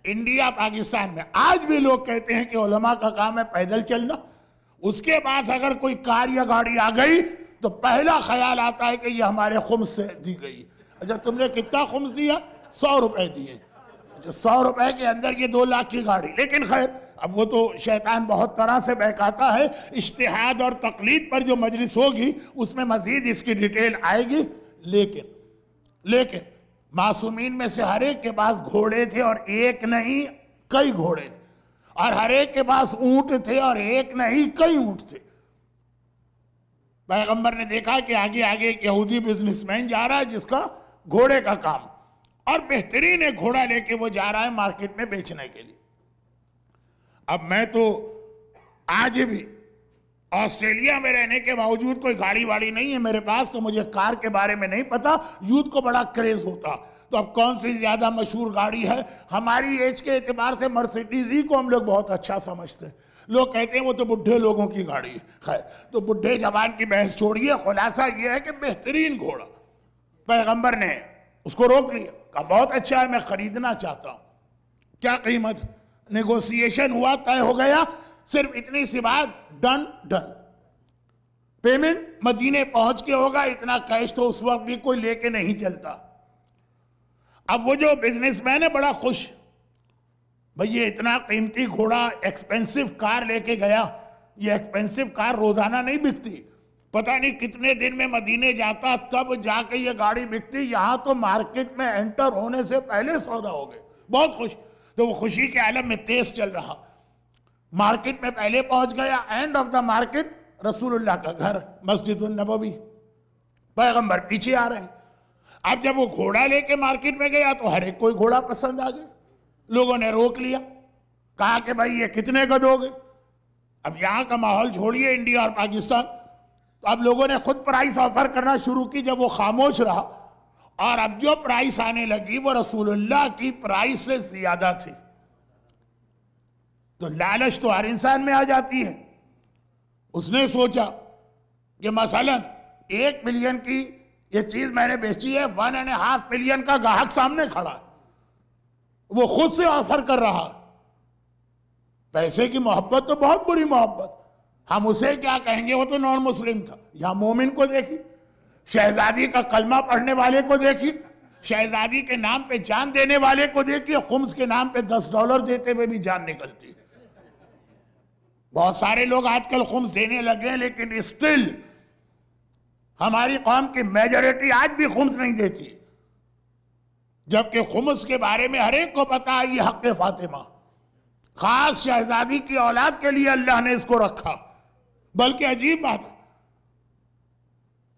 انڈیا پاکستان میں آج بھی لوگ کہتے ہیں کہ علماء کا کام ہے پیدل چلنا. اس کے پاس اگر کوئی کار یا گاڑی آ گئی تو پہلا خیال آتا ہے کہ یہ ہمارے خمس سے دی گئی. اچھا تم نے کتنا خمس دیا؟ 100 روپے دیے. 100 روپے کے اندر یہ 2 لاکھ کی گاڑی. لیکن خیر، اب وہ تو شیطان بہت طرح سے بہکاتا ہے. اجتہاد اور تقلید پر جو مجلس ہوگی اس میں مزید اس کی ڈیٹیل آئے گی. لیکن معصومین میں سے ہر ایک کے پاس گھوڑے تھے، اور ایک نہیں کئی گھوڑے تھے، اور ہر ایک کے پاس اونٹ تھے، اور ایک نہیں کئی اونٹ تھے. پیغمبر نے دیکھا کہ آگے آگے ایک یہودی بزنس مین جا رہا ہے جس کا گھوڑے کا کام، اور بہترین ایک گھوڑا لے کے وہ جا رہا ہے مارکیٹ میں بیچنے کے لیے. اب میں تو آج بھی آسٹریلیا میں رہنے کے باوجود کوئی گاڑی واڑی نہیں ہے میرے پاس، تو مجھے کار کے بارے میں نہیں پتا. یوتھ کو بڑا کریز ہوتا، تو اب کون سی زیادہ مشہور گاڑی ہے؟ ہماری ایج کے اعتبار سے مرسیڈیز ہی کو ہم لوگ بہت اچھا سمجھتے ہیں. لوگ کہتے ہیں وہ تو بڈھے لوگوں کی گاڑی ہے. خیر، تو بڈھے جوان کی بحث چھوڑیے، خلاصہ یہ ہے کہ بہترین گھوڑا. پیغمبر نے اس کو روک لیا، کہا بہت اچھا ہے، میں خریدنا چاہتا ہوں. کیا قیمت؟ نیگوسیشن ہوا، طے ہو گیا، صرف اتنی سی بات، ڈن. پیمنٹ مدینے پہنچ کے ہوگا. اتنا کیش تو اس وقت بھی کوئی لے کے نہیں چلتا. اب وہ جو بزنس مین ہے بڑا خوش، بھئی یہ اتنا قیمتی گھوڑا ایکسپینسو کار لے کے گیا. یہ ایکسپینسو کار روزانہ نہیں بکتی، پتہ نہیں کتنے دن میں مدینے جاتا تب جا کے یہ گاڑی بکتی. یہاں تو مارکیٹ میں انٹر ہونے سے پہلے سودا ہو گئے. بہت خوش. تو وہ خوشی کے عالم میں تیز چل رہا، مارکیٹ میں پہلے پہنچ گیا. اینڈ آف دا مارکیٹ رسول اللہ کا گھر، مسجد النبوی. پیغمبر پیچھے آ رہے ہیں. اب جب وہ گھوڑا لے کے مارکیٹ میں گیا تو ہر ایک کوئی گھوڑا پسند آ گیا. لوگوں نے روک لیا, کہا کہ بھائی یہ کتنے کا دو گے؟ اب یہاں کا ماحول چھوڑیے انڈیا اور پاکستان, تو اب لوگوں نے خود پرائس آفر کرنا شروع کی. جب وہ خاموش رہا اور اب جو پرائس آنے لگی وہ رسول اللہ کی پرائس سے زیادہ تھی, تو لالچ تو ہر انسان میں آ جاتی ہے. اس نے سوچا کہ مثلا 1 ملین کی یہ چیز میں نے بیچی ہے, 1.5 ملین کا گاہک سامنے کھڑا ہے, وہ خود سے آفر کر رہا. پیسے کی محبت تو بہت بری محبت, ہم اسے کیا کہیں گے, وہ تو نان مسلم تھا. یہاں مومن کو دیکھی, شہزادی کا کلمہ پڑھنے والے کو دیکھی, شہزادی کے نام پہ جان دینے والے کو دیکھی, خمس کے نام پہ $10 دیتے ہوئے بھی جان نکلتی. بہت سارے لوگ آج کل خمس دینے لگے, لیکن اسٹل ہماری قوم کی میجورٹی آج بھی خمس نہیں دیتی, جبکہ خمس کے بارے میں ہر ایک کو پتا ہے یہ حق فاطمہ, خاص شہزادی کی اولاد کے لیے اللہ نے اس کو رکھا. بلکہ عجیب بات ہے,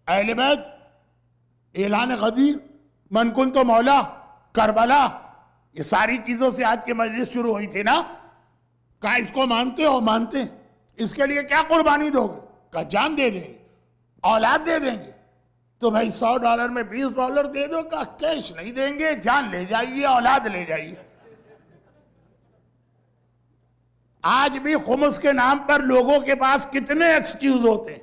اہل بیت, اعلان غدیر, من کنت مولا, کربلا, یہ ساری چیزوں سے آج کی مجلس شروع ہوئی تھی نا. کہا اس کو مانتے ہو؟ مانتے ہیں. اس کے لیے کیا قربانی دو گے؟ کہا جان دے دیں گے, اولاد دے دیں گے. تو بھائی $100 میں $20 دے دو. کہا کیش نہیں دیں گے, جان لے جائیے, اولاد لے جائیے. آج بھی خمس کے نام پر لوگوں کے پاس کتنے ایکسکیوز ہوتے ہیں,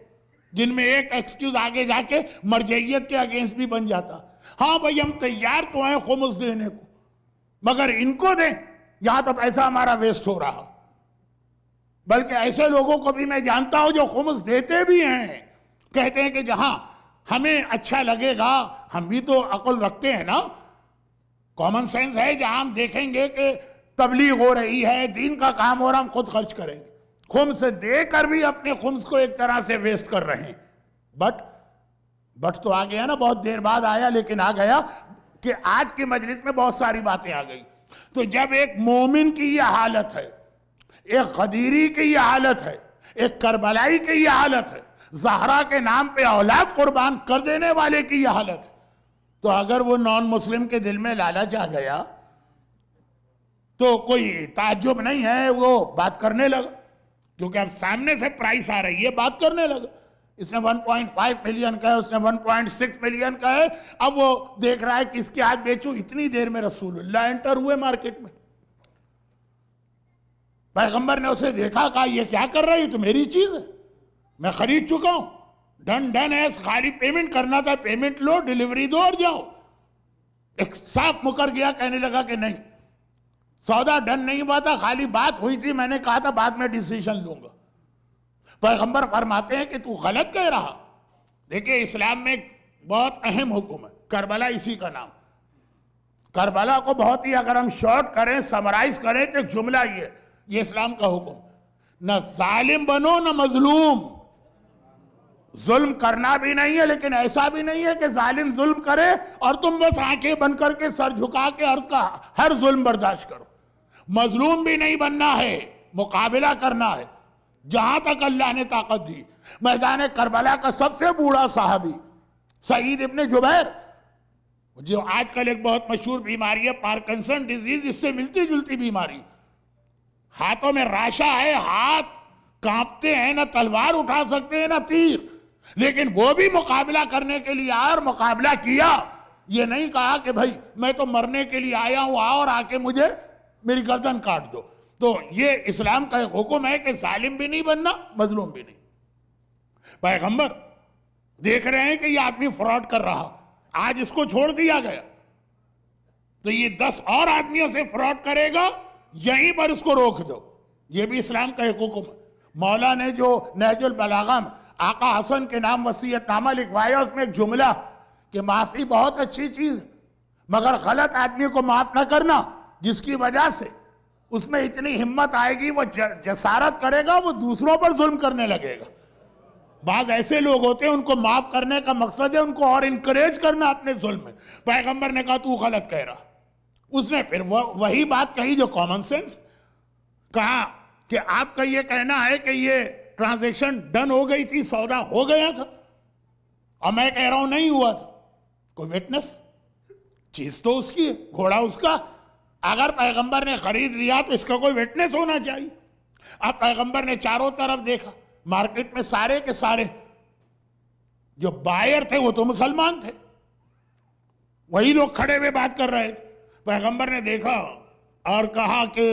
جن میں ایک ایکسکیوز آگے جا کے مرجعیت کے اگینسٹ بھی بن جاتا. ہاں بھائی ہم تیار تو ہیں خمس دینے کو, مگر ان کو دیں, یہاں تو پیسہ ہمارا ویسٹ ہو رہا. بلکہ ایسے لوگوں کو بھی میں جانتا ہوں جو خمس دیتے بھی ہیں, کہتے ہیں کہ جہاں ہمیں اچھا لگے گا, ہم بھی تو عقل رکھتے ہیں نا, کامن سینس ہے, جہاں ہم دیکھیں گے کہ تبلیغ ہو رہی ہے, دین کا کام ہو رہا, ہم خود خرچ کریں گے. خمس دے کر بھی اپنے خمس کو ایک طرح سے ویسٹ کر رہے ہیں. بٹ تو آ گیا نا, بہت دیر بعد آیا لیکن آ گیا, کہ آج کی مجلس میں بہت ساری باتیں آ گئی. تو جب ایک مومن کی یہ حالت ہے, ایک غدیری کی یہ حالت ہے, ایک کربلائی کی یہ حالت ہے, زہرا کے نام پہ اولاد قربان کر دینے والے کی یہ حالت ہے, تو اگر وہ نان مسلم کے دل میں لالچ آ گیا تو کوئی تعجب نہیں ہے, وہ بات کرنے لگا, کیونکہ اب سامنے سے پرائس آ رہی ہے, بات کرنے لگا. اس نے 1.5 ملین کا ہے, اس نے 1.6 ملین کا ہے. اب وہ دیکھ رہا ہے کس کے ہاتھ بیچوں. اتنی دیر میں رسول اللہ انٹر ہوئے مارکیٹ میں. پیغمبر نے اسے دیکھا, کہا یہ کیا کر رہی ہے, تو میری چیز ہے, میں خرید چکا ہوں, ڈن ہے, خالی پیمنٹ کرنا تھا, پیمنٹ لو, ڈیلیوری دو اور جاؤ. ایک صاف مکر گیا, کہنے لگا کہ نہیں, سودا ڈن نہیں ہوا تھا, خالی بات ہوئی تھی, میں نے کہا تھا بعد میں ڈیسیشن لوں گا. پیغمبر فرماتے ہیں کہ تو غلط کہہ رہا. دیکھیں اسلام میں ایک بہت اہم حکم ہے, کربلا اسی کا نام. کربلا کو بہت ہی اگر ہم شارٹ کریں, سمرائز کریں, تو ایک جملہ یہ اسلام کا حکم, نہ ظالم بنو نہ مظلوم. ظلم کرنا بھی نہیں ہے, لیکن ایسا بھی نہیں ہے کہ ظالم ظلم کرے اور تم بس آنکھیں بند کر کے سر جھکا کے عرض کا ہر ظلم برداشت کرو. مظلوم بھی نہیں بننا ہے, مقابلہ کرنا ہے جہاں تک اللہ نے طاقت دی. میدان کربلا کا سب سے بوڑھا صحابی سعید ابن جبیر, جو آج کل ایک بہت مشہور بیماری ہے پارکنسن ڈیزیز, اس سے ملتی جلتی بیماری, ہاتھوں میں راشا ہے, ہاتھ کانپتے ہیں, نہ تلوار اٹھا سکتے ہیں نہ تیر, لیکن وہ بھی مقابلہ کرنے کے لیے آیا اور مقابلہ کیا. یہ نہیں کہا کہ بھائی میں تو مرنے کے لیے آیا ہوں, آؤ اور آ کے مجھے میری گردن کاٹ دو. تو یہ اسلام کا ایک حکم ہے کہ ظالم بھی نہیں بننا, مظلوم بھی نہیں. پیغمبر دیکھ رہے ہیں کہ یہ آدمی فراڈ کر رہا, آج اس کو چھوڑ دیا گیا تو یہ 10 اور آدمیوں سے فراڈ کرے گا, یہیں پر اس کو روک دو. یہ بھی اسلام کا ایک حکم ہے. مولا نے جو نہج البلاغہ میں آقا حسن کے نام وصیت نامہ لکھوایا, اس میں ایک جملہ کہ معافی بہت اچھی چیز ہے, مگر غلط آدمی کو معاف نہ کرنا, جس کی وجہ سے اس میں اتنی ہمت آئے گی, وہ جسارت کرے گا, وہ دوسروں پر ظلم کرنے لگے گا. بعض ایسے لوگ ہوتے ہیں ان کو معاف کرنے کا مقصد ہے ان کو اور انکریج کرنا اپنے ظلم میں. پیغمبر نے کہا تو غلط کہہ رہا. اس نے پھر وہی بات کہی جو کامن سینس, کہا کہ آپ کا یہ کہنا ہے کہ یہ ٹرانزیکشن ڈن ہو گئی تھی, سودا ہو گیا تھا, اور میں کہہ رہا ہوں نہیں ہوا تھا. کوئی وٹنس, چیز تو اس کی ہے، گھوڑا اس کا. اگر پیغمبر نے خرید لیا تو اس کا کوئی وٹنس ہونا چاہیے. اب پیغمبر نے چاروں طرف دیکھا، مارکیٹ میں سارے کے سارے جو بائر تھے وہ تو مسلمان تھے، وہی لوگ کھڑے ہوئے بات کر رہے تھے. پیغمبر نے دیکھا اور کہا کہ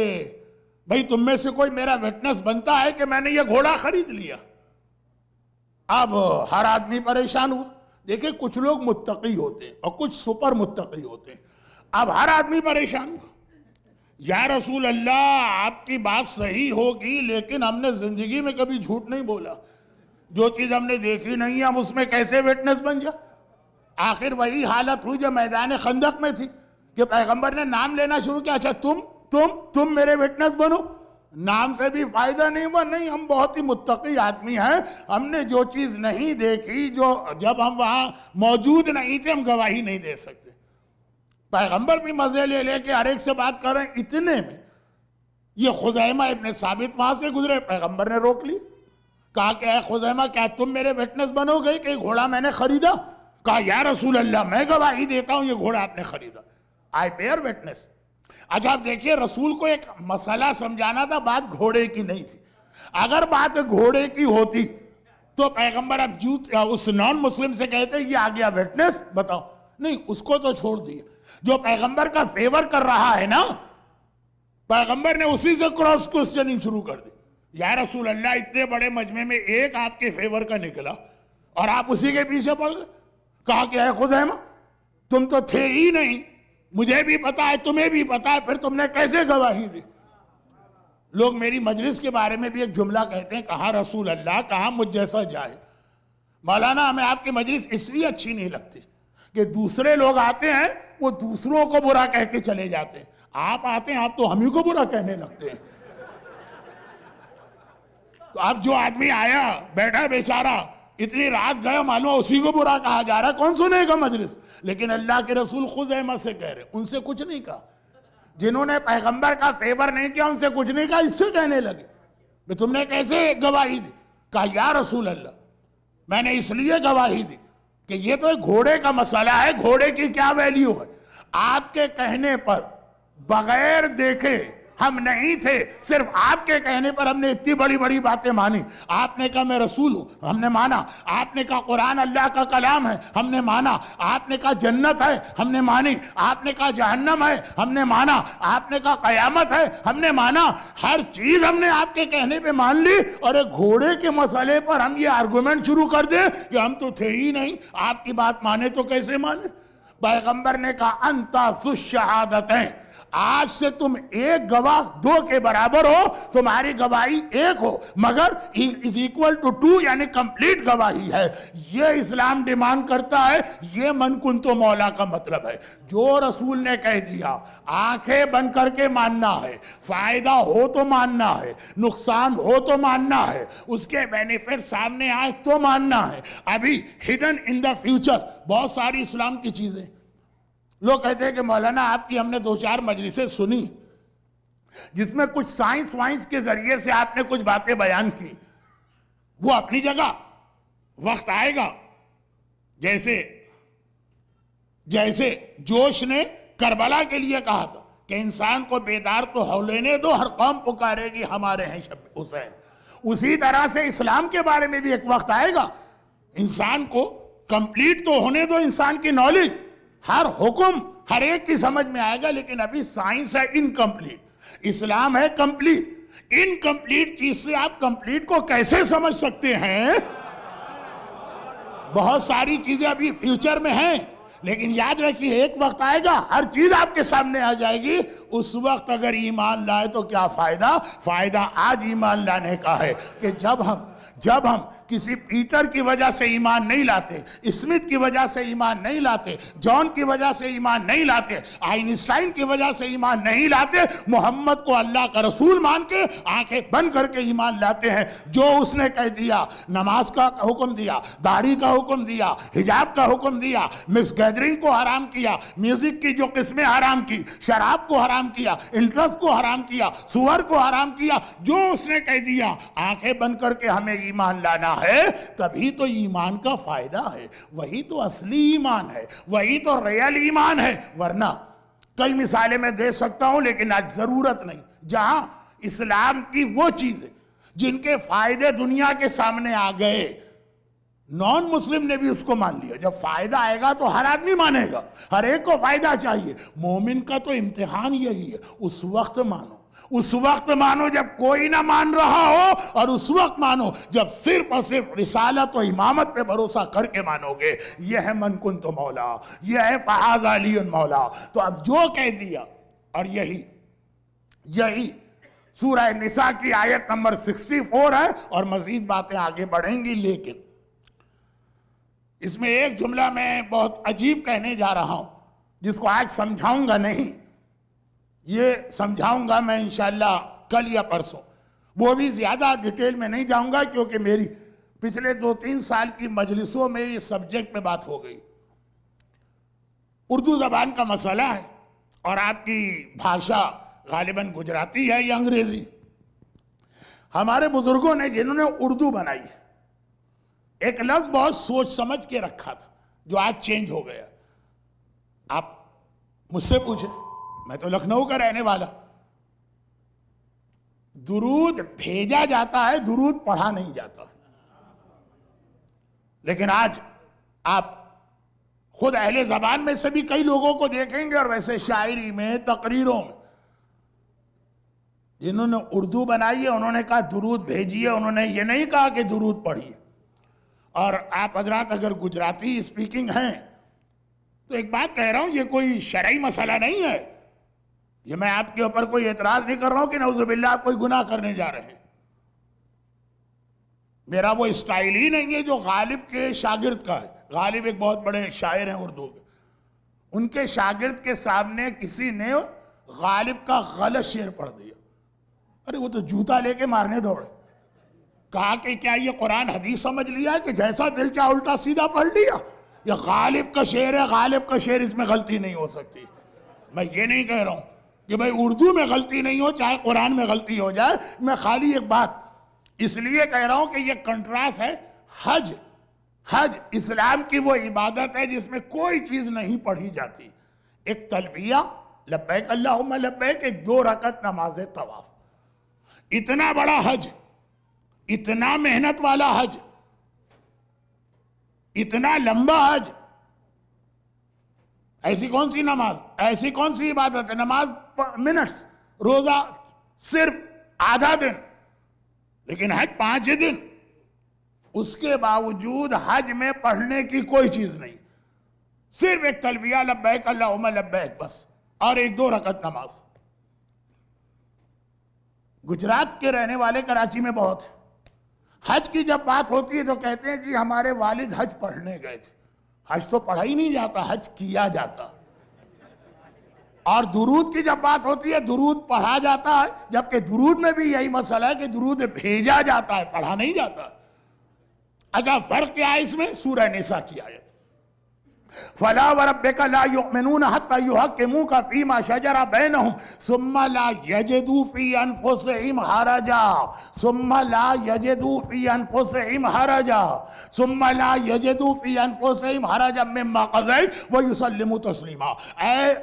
بھئی تم میں سے کوئی میرا وٹنس بنتا ہے کہ میں نے یہ گھوڑا خرید لیا. اب ہر آدمی پریشان ہوا. دیکھیں کچھ لوگ متقی ہوتے ہیں اور کچھ سپر متقی ہوتے ہیں. اب ہر آدمی پریشان ہوا. یا رسول اللہ آپ کی بات صحیح ہوگی لیکن ہم نے زندگی میں کبھی جھوٹ نہیں بولا، جو چیز ہم نے دیکھی نہیں ہے ہم اس میں کیسے وٹنس بن جائے. آخر وہی حالت ہوئی جو میدان خندق میں تھی کہ پیغمبر نے نام لینا شروع کیا. اچھا تم میرے وٹنس بنو. نام سے بھی فائدہ نہیں ہوا. نہیں، ہم بہت ہی متقی آدمی ہیں، ہم نے جو چیز نہیں دیکھی، جو جب ہم وہاں موجود نہیں تھے ہم گواہی نہیں دے سکتے. پیغمبر بھی مزے لے لے کے ہر ایک سے بات کر رہے ہیں. اتنے میں یہ خزیمہ ابن ثابت وہاں سے گزرے. پیغمبر نے روک لی، کہا کہ اے خزیمہ کیا تم میرے وٹنس بنو گے کہ گھوڑا میں نے خریدا؟ کہا یا رسول اللہ میں گواہی دیتا ہوں یہ گھوڑا آپ نے خریدا. I bear witness. اچھا آپ دیکھیے رسول کو ایک مسئلہ سمجھانا تھا، بات گھوڑے کی نہیں تھی. اگر بات گھوڑے کی ہوتی تو پیغمبر اب اس نان مسلم سے کہتے یہ آ گیا وٹنس بتاؤ. نہیں، اس کو تو چھوڑ دیا. جو پیغمبر کا فیور کر رہا ہے نا، پیغمبر نے اسی سے کراس کوسچننگ شروع کر دی. یا رسول اللہ اتنے بڑے مجمع میں ایک آپ کے فیور کا نکلا اور آپ اسی کے پیچھے پڑ گئے. کہا کہ اے خزیمہ تم تو تھے ہی نہیں، مجھے بھی پتا ہے تمہیں بھی پتا ہے، پھر تم نے کیسے گواہی دی؟ لوگ میری مجلس کے بارے میں بھی ایک جملہ کہتے ہیں، کہا رسول اللہ، کہا مجھ جیسا جائے. مولانا ہمیں آپ کی مجلس اس لیے اچھی نہیں لگتی کہ دوسرے لوگ آتے ہیں وہ دوسروں کو برا کہہ کے چلے جاتے ہیں. آپ آتے ہیں آپ تو ہم ہی کو برا کہنے لگتے ہیں. تو اب جو آدمی آیا بیٹھا بیچارہ اتنی رات گیا، معلوم اسی کو برا کہا جا رہا. کون سنے گا مجلس؟ لیکن اللہ کے رسول خزیمہ سے کہہ رہے، ان سے کچھ نہیں کہا. جنہوں نے پیغمبر کا فیور نہیں کیا ان سے کچھ نہیں کہا. اس سے کہنے لگے کہ تم نے کیسے گواہی دی؟ کہا یا رسول اللہ میں نے اس لیے گواہی دی کہ یہ تو ایک گھوڑے کا مسئلہ ہے، گھوڑے کی کیا ویلیو ہے. آپ کے کہنے پر بغیر دیکھے ہم نہیں تھے، صرف آپ کے کہنے پر ہم نے اتنی بڑی بڑی باتیں مانی. آپ نے کہا میں رسول ہوں، ہم نے مانا. آپ نے کہا قرآن اللہ کا کلام ہے، ہم نے مانا. آپ نے کہا جنت ہے، ہم نے مانی. آپ نے کہا جہنم ہے، ہم نے مانا. آپ نے کہا قیامت ہے، ہم نے مانا. ہر چیز ہم نے آپ کے کہنے پہ مان لی. اور ایک گھوڑے کے مسئلے پر ہم یہ آرگومنٹ شروع کر دیں کہ ہم تو تھے ہی نہیں، آپ کی بات مانے تو کیسے مانے؟ پیغمبر نے کہا انتا ذو الشہادتین، آج سے تم ایک گواہ دو کے برابر ہو، تمہاری گواہی ایک ہو مگر is equal to 2 یعنی کمپلیٹ گواہی ہے. یہ اسلام ڈیمانڈ کرتا ہے. یہ من کنتو مولا کا مطلب ہے. جو رسول نے کہہ دیا آنکھیں بند کر کے ماننا ہے، فائدہ ہو تو ماننا ہے، نقصان ہو تو ماننا ہے، اس کے بینیفٹ سامنے آئے تو ماننا ہے. ابھی ہڈن ان دا فیوچر بہت ساری اسلام کی چیزیں. لوگ کہتے ہیں کہ مولانا آپ کی ہم نے 2-4 مجلسیں سنی جس میں کچھ سائنس وائنس کے ذریعے سے آپ نے کچھ باتیں بیان کی. وہ اپنی جگہ، وقت آئے گا جیسے جوش نے کربلا کے لیے کہا تھا کہ انسان کو بیدار تو ہو لینے دو، ہر قوم پکارے گی ہمارے ہیں شب حسین. اسی طرح سے اسلام کے بارے میں بھی ایک وقت آئے گا، انسان کو کمپلیٹ تو ہونے دو. انسان کی نالج، ہر حکم ہر ایک کی سمجھ میں آئے گا. لیکن ابھی سائنس ہے انکمپلیٹ، اسلام ہے کمپلیٹ. انکمپلیٹ چیز سے آپ کمپلیٹ کو کیسے سمجھ سکتے ہیں؟ بہت ساری چیزیں ابھی فیوچر میں ہیں، لیکن یاد رکھیے ایک وقت آئے گا ہر چیز آپ کے سامنے آ جائے گی. اس وقت اگر ایمان لائے تو کیا فائدہ آج ایمان لانے کا ہے کہ جب ہم کسی پیٹر کی وجہ سے ایمان نہیں لاتے، اسمتھ کی وجہ سے ایمان نہیں لاتے، جان کی وجہ سے ایمان نہیں لاتے، آئنسٹائن کی وجہ سے ایمان نہیں لاتے، محمد کو اللہ کا رسول مان کے آنکھیں بند کر کے ایمان لاتے ہیں. جو اس نے کہہ دیا، نماز کا حکم دیا، داڑھی کا حکم دیا، حجاب کا حکم دیا، گیدرنگ کو حرام کیا، میوزک کی جو قسمیں حرام کی، شراب کو حرام کیا، انٹرسٹ کو حرام کیا، سور کو حرام کیا، جو اس نے کہہ دیا آنکھیں بند کر کے ہمیں ایمان لانا ہے، تبھی تو ایمان کا فائدہ ہے، وہی تو اصلی ایمان ہے، وہی تو ریل ایمان ہے۔ ورنہ کئی مثالیں میں دے سکتا ہوں لیکن آج ضرورت نہیں، جہاں اسلام کی وہ چیزیں جن کے فائدے دنیا کے سامنے آ گئے، نان مسلم نے بھی اس کو مان لیا۔ جب فائدہ آئے گا تو ہر آدمی مانے گا، ہر ایک کو فائدہ چاہیے۔ مومن کا تو امتحان یہی ہے، اس وقت مانو، اس وقت مانو جب کوئی نہ مان رہا ہو، اور اس وقت مانو جب صرف اور صرف رسالت و امامت پہ بھروسہ کر کے مانو گے۔ یہ ہے من کنت مولا، یہ ہے فہذا علی مولا۔ تو اب جو کہہ دیا، اور یہی سورہ نساء کی آیت نمبر 64 ہے، اور مزید باتیں آگے بڑھیں گی، لیکن اس میں ایک جملہ میں بہت عجیب کہنے جا رہا ہوں، جس کو آج سمجھاؤں گا نہیں، یہ سمجھاؤں گا میں انشاءاللہ کل یا پرسوں، وہ بھی زیادہ ڈیٹیل میں نہیں جاؤں گا کیونکہ میری پچھلے 2-3 سال کی مجلسوں میں اس سبجیکٹ پہ بات ہو گئی۔ اردو زبان کا مسئلہ ہے، اور آپ کی بھاشا غالباً گجراتی ہے یا انگریزی۔ ہمارے بزرگوں نے جنہوں نے اردو بنائی، ایک لفظ بہت سوچ سمجھ کے رکھا تھا جو آج چینج ہو گیا۔ آپ مجھ سے پوچھیں، میں تو لکھنؤ کا رہنے والا، درود بھیجا جاتا ہے، درود پڑھا نہیں جاتا۔ لیکن آج آپ خود اہل زبان میں سے بھی کئی لوگوں کو دیکھیں گے، اور ویسے شاعری میں، تقریروں میں، جنہوں نے اردو بنائی ہے انہوں نے کہا درود بھیجیے، انہوں نے یہ نہیں کہا کہ درود پڑھیے۔ اور آپ حضرات اگر گجراتی اسپیکنگ ہیں تو ایک بات کہہ رہا ہوں، یہ کوئی شرعی مسئلہ نہیں ہے، یہ میں آپ کے اوپر کوئی اعتراض نہیں کر رہا ہوں کہ نعوذ باللہ آپ کوئی گناہ کرنے جا رہے ہیں۔ میرا وہ اسٹائل ہی نہیں ہے جو غالب کے شاگرد کا ہے۔ غالب ایک بہت بڑے شاعر ہیں اردو کے، ان کے شاگرد کے سامنے کسی نے غالب کا غلط شعر پڑھ دیا، ارے وہ تو جوتا لے کے مارنے دوڑے۔ کہا کہ کیا یہ قرآن حدیث سمجھ لیا ہے کہ جیسا دل چاہا الٹا سیدھا پڑھ لیا؟ یہ غالب کا شعر ہے، غالب کا شعر، اس میں غلطی نہیں ہو سکتی۔ میں یہ نہیں کہہ رہا ہوں کہ بھئی اردو میں غلطی نہیں ہو، چاہے قرآن میں غلطی ہو جائے، میں خالی ایک بات اس لیے کہہ رہا ہوں کہ یہ کنٹراسٹ ہے۔ حج اسلام کی وہ عبادت ہے جس میں کوئی چیز نہیں پڑھی جاتی، ایک تلبیہ لبیک اللہم لبیک، ایک 2 رکعت نماز طواف۔ اتنا بڑا حج، اتنا محنت والا حج، اتنا لمبا حج، ایسی کون سی نماز، ایسی کون سی عبادت ہے؟ نماز منٹس، روزہ صرف آدھا دن، لیکن حج 5 دن۔ اس کے باوجود حج میں پڑھنے کی کوئی چیز نہیں، صرف ایک تلبیہ لبیک اللہم لبیک بس، اور ایک 2 رکعت نماز۔ گجرات کے رہنے والے کراچی میں بہت ہیں، حج کی جب بات ہوتی ہے تو کہتے ہیں جی ہمارے والد حج پڑھنے گئے تھے۔ حج تو پڑھا ہی نہیں جاتا، حج کیا جاتا۔ اور درود کی جب بات ہوتی ہے درود پڑھا جاتا ہے، جبکہ درود میں بھی یہی مسئلہ ہے کہ درود بھیجا جاتا ہے، پڑھا نہیں جاتا۔ اچھا فرق کیا ہے اس میں؟ سورہ نساء کی آیت، فَلَا وَرَبِّكَ لَا يُؤْمِنُونَ حَتَّى يُحَكِّمُوكَ فِي مَا شَجَرَ بَيْنَهُمْ ثُمَّ لَا يَجِدُوا فِي أَنفُسِهِمْ حَرَجًا ثُمَّ لَا يَجِدُوا فِي أَنفُسِهِمْ حَرَجًا ثُمَّ لَا يَجِدُوا فِي أَنفُسِهِمْ حَرَجًا مِّمَّا قَضَيْتَ وَيُسَلِّمُوا تَسْلِيمًا۔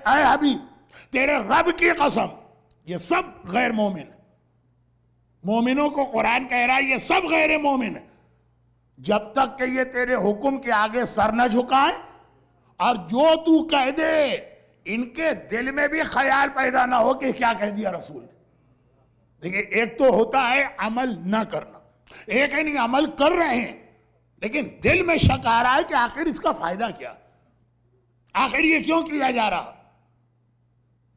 اے حبیب تیرے رب کی قسم، یہ سب غیر مومن، مومنوں کو قرآن کہہ رہا ہے یہ سب غیر مومن ہیں، جب تک کہ یہ تیرے حکم کے آگے سر نہ جھکائیں، اور جو تو کہہ دے ان کے دل میں بھی خیال پیدا نہ ہو کہ کیا کہہ دیا رسول نے۔ دیکھیں ایک تو ہوتا ہے عمل نہ کرنا، ایک ہے نہیں عمل کر رہے ہیں لیکن دل میں شک آ رہا ہے کہ آخر اس کا فائدہ کیا، آخر یہ کیوں کیا جا رہا۔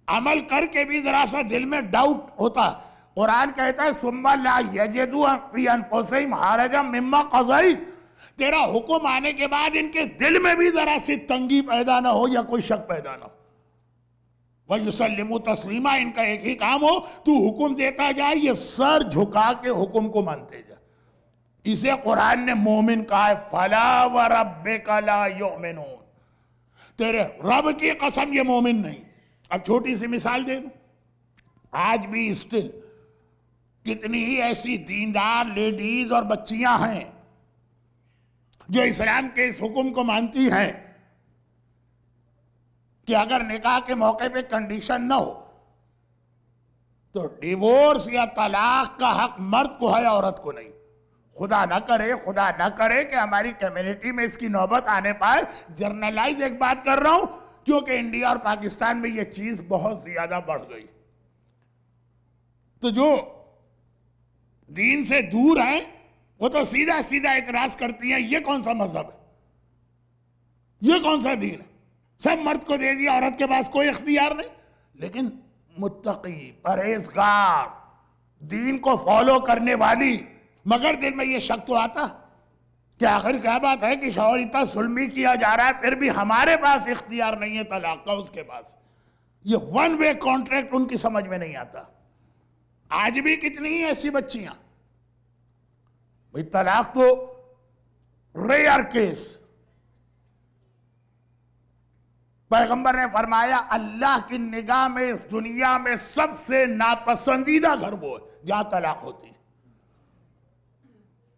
عمل کر کے بھی ذرا سا دل میں ڈاؤٹ ہوتا ہے۔ قرآن کہتا ہے ثُمَّ لَا يَجِدُوا فِي أَنفُسِهِمْ حَرَجًا مِّمَّا قَضَيْتَ، تیرا حکم آنے کے بعد ان کے دل میں بھی ذرا سی تنگی پیدا نہ ہو یا کوئی شک پیدا نہ ہو۔ وَيُسَلِّمُوا تَسْلِيمًا، ان کا ایک ہی کام ہو تو حکم دیتا جائے، یہ سر جھکا کے حکم کو مانتے جائے۔ اسے قرآن نے مومن کہا ہے، فَلَا وَرَبِّكَ لَا يُؤْمِنُونَ، تیرے رب کی قسم یہ مومن نہیں. اب چھوٹی سی مثال دے دوں. آج بھی اسٹل کتنی ہی ایسی دیندار لیڈیز اور بچیاں ہیں جو اسلام کے اس حکم کو مانتی ہیں کہ اگر نکاح کے موقع پہ کنڈیشن نہ ہو تو ڈیورس یا طلاق کا حق مرد کو ہے، عورت کو نہیں. خدا نہ کرے کہ ہماری کمیونٹی میں اس کی نوبت آنے پائے. جرنلائز ایک بات کر رہا ہوں کیونکہ انڈیا اور پاکستان میں یہ چیز بہت زیادہ بڑھ گئی. تو جو دین سے دور ہیں وہ تو سیدھا اعتراض کرتی ہیں یہ کون سا مذہب ہے، یہ کون سا دین ہے، سب مرد کو دے دیا، عورت کے پاس کوئی اختیار نہیں. لیکن متقی، پرہیزگار، دین کو فالو کرنے والی، مگر دل میں یہ شک تو آتا کہ آخر کیا بات ہے کہ شوہر اتنا ظلمی کیا جا رہا ہے پھر بھی ہمارے پاس اختیار نہیں ہے طلاق کا، اس کے پاس. یہ ون وے کانٹریکٹ ان کی سمجھ میں نہیں آتا. آج بھی کتنی ہی ایسی بچیاں، بھئی طلاق تو ریئر کیس. پیغمبر نے فرمایا اللہ کی نگاہ میں اس دنیا میں سب سے ناپسندیدہ گھر وہ ہے جہاں طلاق ہوتی ہے.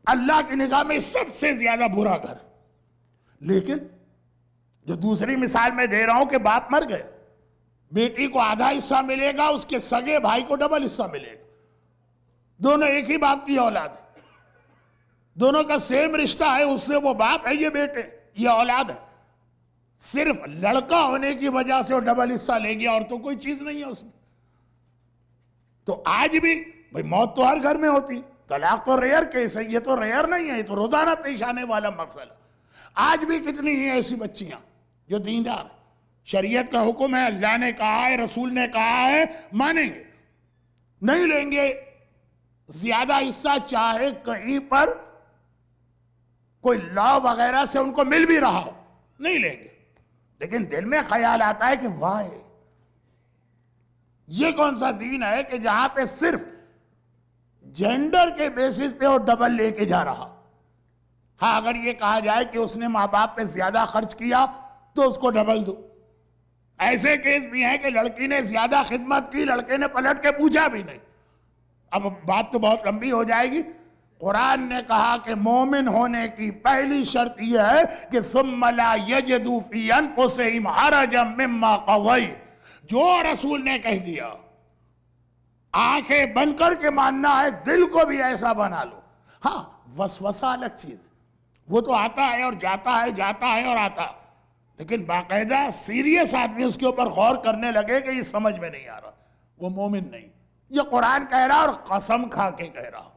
اللہ کی نگاہ میں سب سے زیادہ برا گھر. لیکن جو دوسری مثال میں دے رہا ہوں کہ باپ مر گئے، بیٹی کو آدھا حصہ ملے گا، اس کے سگے بھائی کو ڈبل حصہ ملے گا. دونوں ایک ہی باپ کی اولاد ہے، دونوں کا سیم رشتہ ہے، اس سے وہ باپ ہے، یہ بیٹے، یہ اولاد ہے. صرف لڑکا ہونے کی وجہ سے وہ ڈبل حصہ لے گیا اور تو کوئی چیز نہیں ہے اس میں. تو آج بھی بھئی موت تو ہر گھر میں ہوتی، طلاق تو ریئر کیس ہے، یہ تو ریئر نہیں ہے، یہ تو روزانہ پیش آنے والا مسئلہ. آج بھی کتنی ہی ایسی بچیاں جو دیندار، شریعت کا حکم ہے، اللہ نے کہا ہے، رسول نے کہا ہے، مانیں گے، نہیں لیں گے زیادہ حصہ، چاہے کہیں پر کوئی لا وغیرہ سے ان کو مل بھی رہا ہو، نہیں لیں گے. لیکن دل میں خیال آتا ہے کہ واہ، یہ کون سا دین ہے کہ جہاں پہ صرف جینڈر کے بیسس پہ وہ ڈبل لے کے جا رہا. ہاں اگر یہ کہا جائے کہ اس نے ماں باپ پہ زیادہ خرچ کیا تو اس کو ڈبل دو. ایسے کیس بھی ہیں کہ لڑکی نے زیادہ خدمت کی، لڑکے نے پلٹ کے پوچھا بھی نہیں. اب بات تو بہت لمبی ہو جائے گی. قرآن نے کہا کہ مومن ہونے کی پہلی شرط یہ ہے کہ ثم لا یجدوا فی انفسہم حرجا مما قضیت. جو رسول نے کہہ دیا آنکھیں بند کر کے ماننا ہے، دل کو بھی ایسا بنا لو. ہاں وسوسہ الگ چیز، وہ تو آتا ہے اور جاتا ہے، جاتا ہے اور آتا، لیکن باقاعدہ سیریس آدمی اس کے اوپر غور کرنے لگے کہ یہ سمجھ میں نہیں آ رہا، وہ مومن نہیں. یہ قرآن کہہ رہا اور قسم کھا کے کہہ رہا،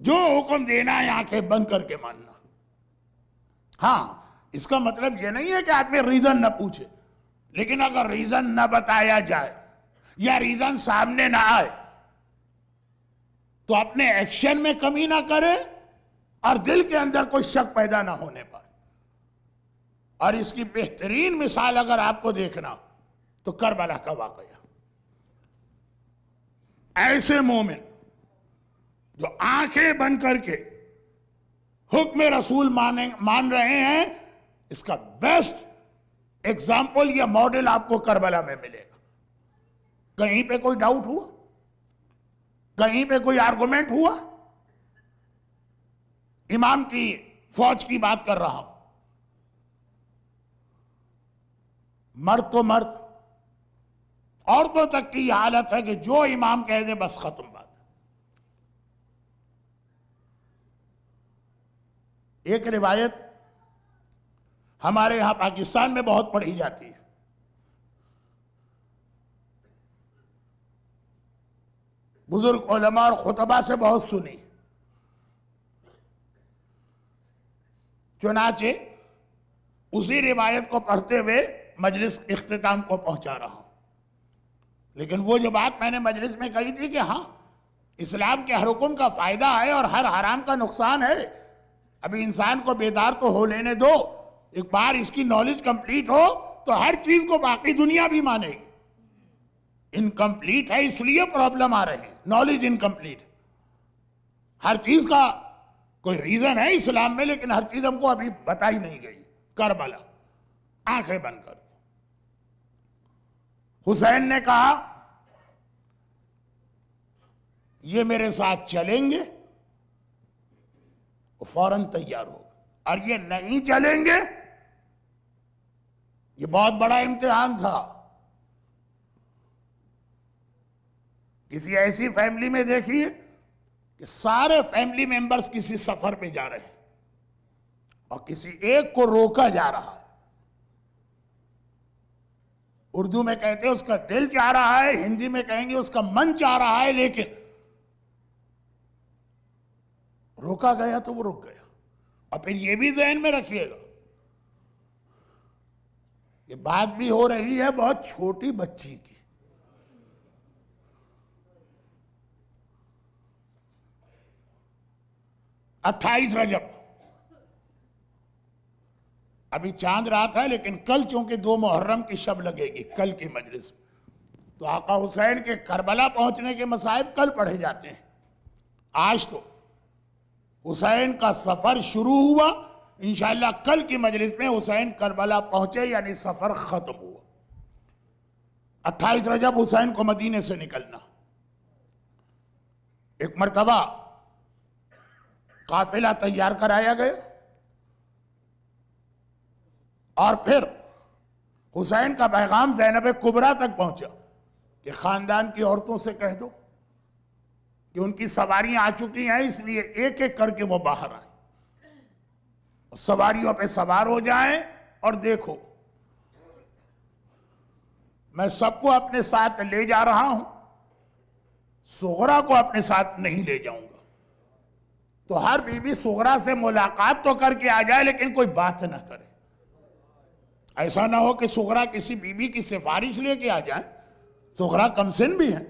جو حکم دینا ہے آنکھیں بند کر کے ماننا. ہاں اس کا مطلب یہ نہیں ہے کہ آدمی ریزن نہ پوچھے، لیکن اگر ریزن نہ بتایا جائے یا ریزن سامنے نہ آئے تو اپنے ایکشن میں کمی نہ کرے اور دل کے اندر کوئی شک پیدا نہ ہونے پائے. اور اس کی بہترین مثال اگر آپ کو دیکھنا تو کربلا کا واقعہ. ایسے مومن جو آنکھیں بند کر کے حکم رسول مان رہے ہیں، اس کا بیسٹ ایگزامپل یا ماڈل آپ کو کربلا میں ملے گا. کہیں پہ کوئی ڈاؤٹ ہوا، کہیں پہ کوئی آرگومنٹ ہوا؟ امام کی فوج کی بات کر رہا ہوں. مرد تو مرد، عورتوں تک کی یہ حالت ہے کہ جو امام کہہ دے بس ختم بات. ایک روایت ہمارے یہاں پاکستان میں بہت پڑھی جاتی ہے. بزرگ علماء اور خطبہ سے بہت سنی، چنانچہ اسی روایت کو پڑھتے ہوئے مجلس اختتام کو پہنچا رہا ہوں. لیکن وہ جو بات میں نے مجلس میں کہی تھی کہ ہاں اسلام کے ہر حکم کا فائدہ ہے اور ہر حرام کا نقصان ہے. ابھی انسان کو بیدار تو ہو لینے دو، ایک بار اس کی نالج کمپلیٹ ہو تو ہر چیز کو باقی دنیا بھی مانے گی. انکمپلیٹ ہے اس لیے پرابلم آ رہے ہیں، نالج انکمپلیٹ. ہر چیز کا کوئی ریزن ہے اسلام میں، لیکن ہر چیز ہم کو ابھی بتائی نہیں گئی. کربلا آنکھیں بند کر. حسین نے کہا یہ میرے ساتھ چلیں گے، وہ فوراً تیار ہو، اور یہ نہیں چلیں گے. یہ بہت بڑا امتحان تھا. کسی ایسی فیملی میں دیکھیے کہ سارے فیملی ممبرز کسی سفر پہ جا رہے ہیں اور کسی ایک کو روکا جا رہا ہے. اردو میں کہتے ہیں اس کا دل چاہ رہا ہے، ہندی میں کہیں گے اس کا من چاہ رہا ہے، لیکن روکا گیا تو وہ رک گیا. اور پھر یہ بھی ذہن میں رکھیے گا، یہ بات بھی ہو رہی ہے بہت چھوٹی بچی کی. 28 رجب، ابھی چاند رات ہے لیکن کل چونکہ 2 محرم کی شب لگے گی کل کی مجلس میں، تو آقا حسین کے کربلا پہنچنے کے مصائب کل پڑھے جاتے ہیں. آج تو حسین کا سفر شروع ہوا، انشاءاللہ کل کی مجلس میں حسین کربلا پہنچے یعنی سفر ختم ہوا. 28 رجب حسین کو مدینے سے نکلنا. ایک مرتبہ قافلہ تیار کرایا گیا اور پھر حسین کا پیغام زینب کبریٰ تک پہنچا کہ خاندان کی عورتوں سے کہہ دو کہ ان کی سواریاں آ چکی ہیں، اس لیے ایک ایک کر کے وہ باہر آئیں، سواریوں پہ سوار ہو جائیں. اور دیکھو میں سب کو اپنے ساتھ لے جا رہا ہوں، صغرا کو اپنے ساتھ نہیں لے جاؤں گا. تو ہر بی بی صغرا سے ملاقات تو کر کے آ جائے لیکن کوئی بات نہ کرے. ایسا نہ ہو کہ صغرا کسی بی بی کی سفارش لے کے آ جائیں، صغرا کم سن بھی ہیں.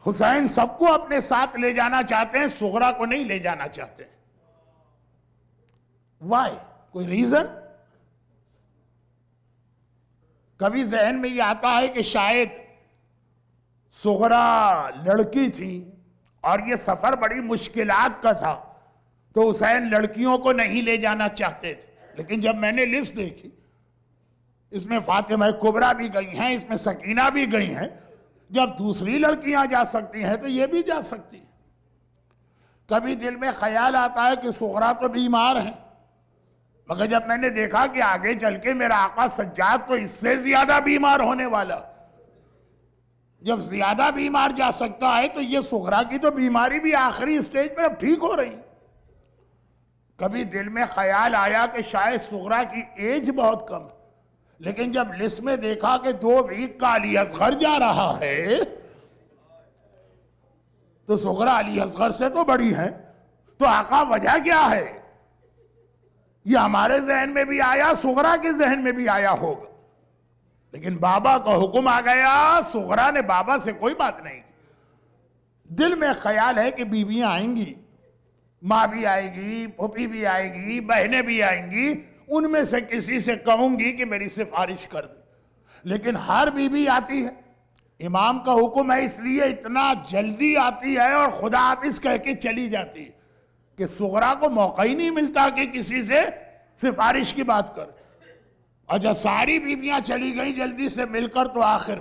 حسین سب کو اپنے ساتھ لے جانا چاہتے ہیں، صغرا کو نہیں لے جانا چاہتے. وائی؟ کوئی ریزن؟ کبھی ذہن میں یہ آتا ہے کہ شاید صغرا لڑکی تھی اور یہ سفر بڑی مشکلات کا تھا تو حسین لڑکیوں کو نہیں لے جانا چاہتے تھے. لیکن جب میں نے لسٹ دیکھی، اس میں فاطمہ کبریٰ بھی گئی ہیں، اس میں سکینہ بھی گئی ہیں. جب دوسری لڑکیاں جا سکتی ہیں تو یہ بھی جا سکتی ہیں. کبھی دل میں خیال آتا ہے کہ صغرا تو بیمار ہیں، مگر جب میں نے دیکھا کہ آگے چل کے میرا آقا سجاد تو اس سے زیادہ بیمار ہونے والا، جب زیادہ بیمار جا سکتا ہے تو یہ صغرا کی تو بیماری بھی آخری سٹیج پر اب ٹھیک ہو رہی. کبھی دل میں خیال آیا کہ شاید صغرا کی ایج بہت کم ہے، لیکن جب لسٹ میں دیکھا کہ 2 ویک کا علی اصغر جا رہا ہے تو صغرا علی اصغر سے تو بڑی ہے. تو آقا وجہ کیا ہے؟ یہ ہمارے ذہن میں بھی آیا، صغرا کے ذہن میں بھی آیا ہوگا، لیکن بابا کا حکم آ گیا. صغرا نے بابا سے کوئی بات نہیں کی. دل میں خیال ہے کہ بیویاں آئیں گی، ماں بھی آئے گی، پھوپھی بھی آئے گی، بہنیں بھی آئیں گی، ان میں سے کسی سے کہوں گی کہ میری سفارش کر دے. لیکن ہر بیوی آتی ہے، امام کا حکم ہے اس لیے اتنا جلدی آتی ہے اور خدا حافظ کہہ کے چلی جاتی ہے کہ صغرا کو موقع ہی نہیں ملتا کہ کسی سے سفارش کی بات کرے. اور جب ساری بیویاں چلی گئیں جلدی سے مل کر تو آخر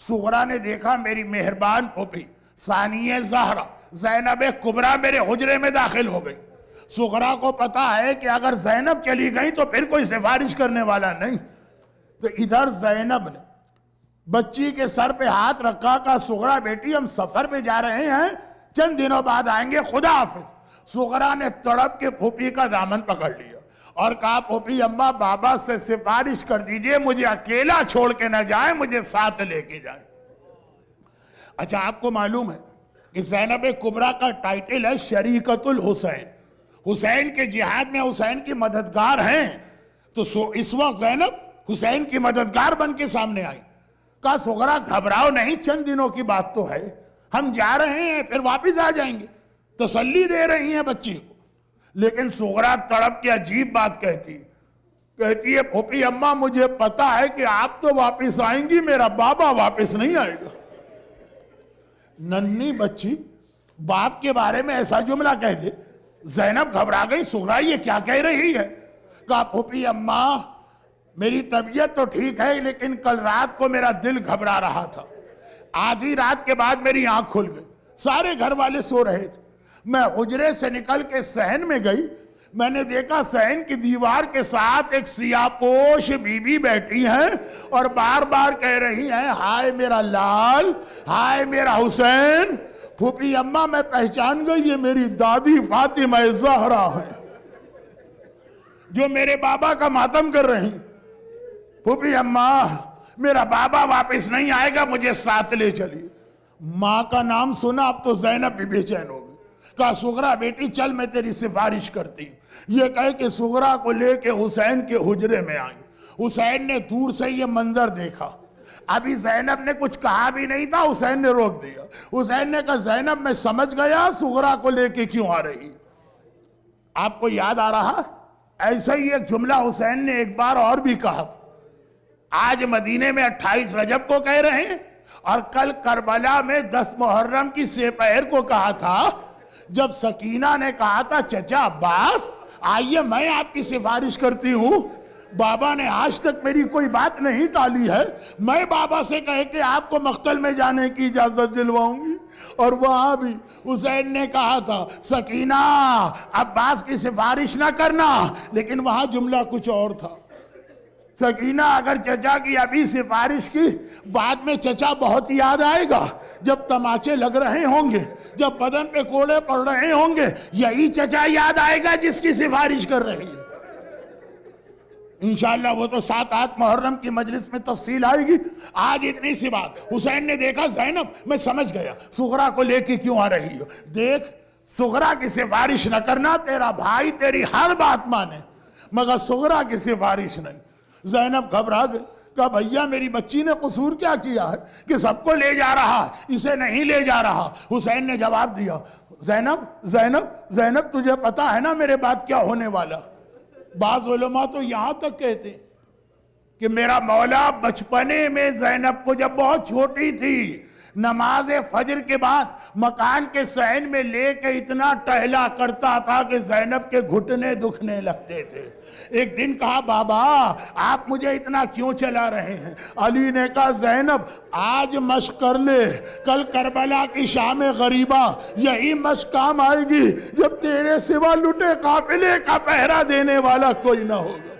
صغرا نے دیکھا میری مہربان پھوپھی ثانیہ زہرا زینب کبریٰ میرے حجرے میں داخل ہو گئی. صغرا کو پتا ہے کہ اگر زینب چلی گئی تو پھر کوئی سفارش کرنے والا نہیں. تو ادھر زینب نے بچی کے سر پہ ہاتھ رکھا، کہا صغرا بیٹی ہم سفر پہ جا رہے ہیں، چند دنوں بعد آئیں گے، خدا حافظ. صغرا نے تڑپ کے پھوپھی کا دامن پکڑ لیا اور کہا پھوپھی اماں بابا سے سفارش کر دیجئے، مجھے اکیلا چھوڑ کے نہ جائیں، مجھے ساتھ لے کے جائیں. اچھا آپ کو معلوم ہے کہ زینب کبریٰ کا ٹائٹل ہے شریکت الحسین. حسین کے جہاد میں حسین کی مددگار ہیں، تو اس وقت زینب حسین کی مددگار بن کے سامنے آئی. کہا صغرا گھبراؤ نہیں، چند دنوں کی بات تو ہے، ہم جا رہے ہیں پھر واپس آ جائیں گے. تسلی دے رہی ہیں بچی کو. لیکن صغرا تڑپ کے عجیب بات کہتی ہے پھوپھی اماں مجھے پتا ہے کہ آپ تو واپس آئیں گی، میرا بابا واپس نہیں آئے گا. ننھی بچی باپ کے بارے میں ایسا جملہ کہہ دے. زینب گھبرا گئی، صغرا یہ کیا کہہ رہی ہے؟ کہا پھوپھی اماں میری طبیعت تو ٹھیک ہے لیکن کل رات کو میرا دل گھبرا رہا تھا. آدھی رات کے بعد میری آنکھ کھل گئی, سارے گھر والے سو رہے تھے. میں حجرے سے نکل کے صحن میں گئی, میں نے دیکھا صحن کی دیوار کے ساتھ ایک سیاہ پوش بی بی بیٹھی ہیں اور بار بار کہہ رہی ہیں, ہائے میرا لال, ہائے میرا حسین. پھوپھی اماں میں پہچان گئی یہ میری دادی فاطمہ زہرا ہیں جو میرے بابا کا ماتم کر رہی. پھوپھی اماں میرا بابا واپس نہیں آئے گا, مجھے ساتھ لے چلی. ماں کا نام سنا اب تو زینب بھی بے چین ہو گئی. کہا سغرا بیٹی چل میں تیری سفارش کرتی ہوں. یہ کہے کہ سغرا کو لے کے حسین کے حجرے میں آئی. حسین نے دور سے یہ منظر دیکھا. ابھی زینب نے کچھ کہا بھی نہیں تھا, حسین نے روک دیا. حسین نے کہا زینب میں سمجھ گیا سغرا کو لے کے کیوں آ رہی. آپ کو یاد آ رہا ایسا ہی ایک جملہ حسین نے ایک بار اور بھی کہا تھا. آج مدینے میں 28 رجب کو کہہ رہے ہیں اور کل کربلا میں 10 محرم کی سپہر کو کہا تھا. جب سکینہ نے کہا تھا چچا عباس آئیے میں آپ کی سفارش کرتی ہوں, بابا نے آج تک میری کوئی بات نہیں ٹالی ہے, میں بابا سے کہے کہ آپ کو مقتل میں جانے کی اجازت دلواؤں گی. اور وہاں بھی حسین نے کہا تھا سکینہ عباس کی سفارش نہ کرنا, لیکن وہاں جملہ کچھ اور تھا. سکینہ اگر چچا کی ابھی سفارش کی بعد میں چچا بہت یاد آئے گا. جب تماچے لگ رہے ہوں گے, جب بدن پہ کوڑے پڑ رہے ہوں گے, یہی چچا یاد آئے گا جس کی سفارش کر رہی ہے. انشاءاللہ وہ تو 7-8 محرم کی مجلس میں تفصیل آئے گی. آج اتنی سی بات. حسین نے دیکھا زینب میں سمجھ گیا سغرا کو لے کے کیوں آ رہی ہو. دیکھ سغرا کی سفارش نہ کرنا, تیرا بھائی تیری ہر بات مانے مگر سغرا کی سفارش نہیں. زینب گھبرا گئی. کہا بھیا میری بچی نے قصور کیا کیا ہے کہ سب کو لے جا رہا, اسے نہیں لے جا رہا. حسین نے جواب دیا زینب زینب زینب تجھے پتا ہے نا میرے بعد کیا ہونے والا. بعض علماء تو یہاں تک کہتے ہیں کہ میرا مولا بچپنے میں زینب کو جب بہت چھوٹی تھی نماز فجر کے بعد مکان کے صحن میں لے کے اتنا ٹہلا کرتا تھا کہ زینب کے گھٹنے دکھنے لگتے تھے. ایک دن کہا بابا آپ مجھے اتنا کیوں چلا رہے ہیں. علی نے کہا زینب آج مشق کر لے, کل کربلا کی شام غریبہ یہی مشق کام آئے گی جب تیرے سوا لٹے قافلے کا پہرا دینے والا کوئی نہ ہوگا.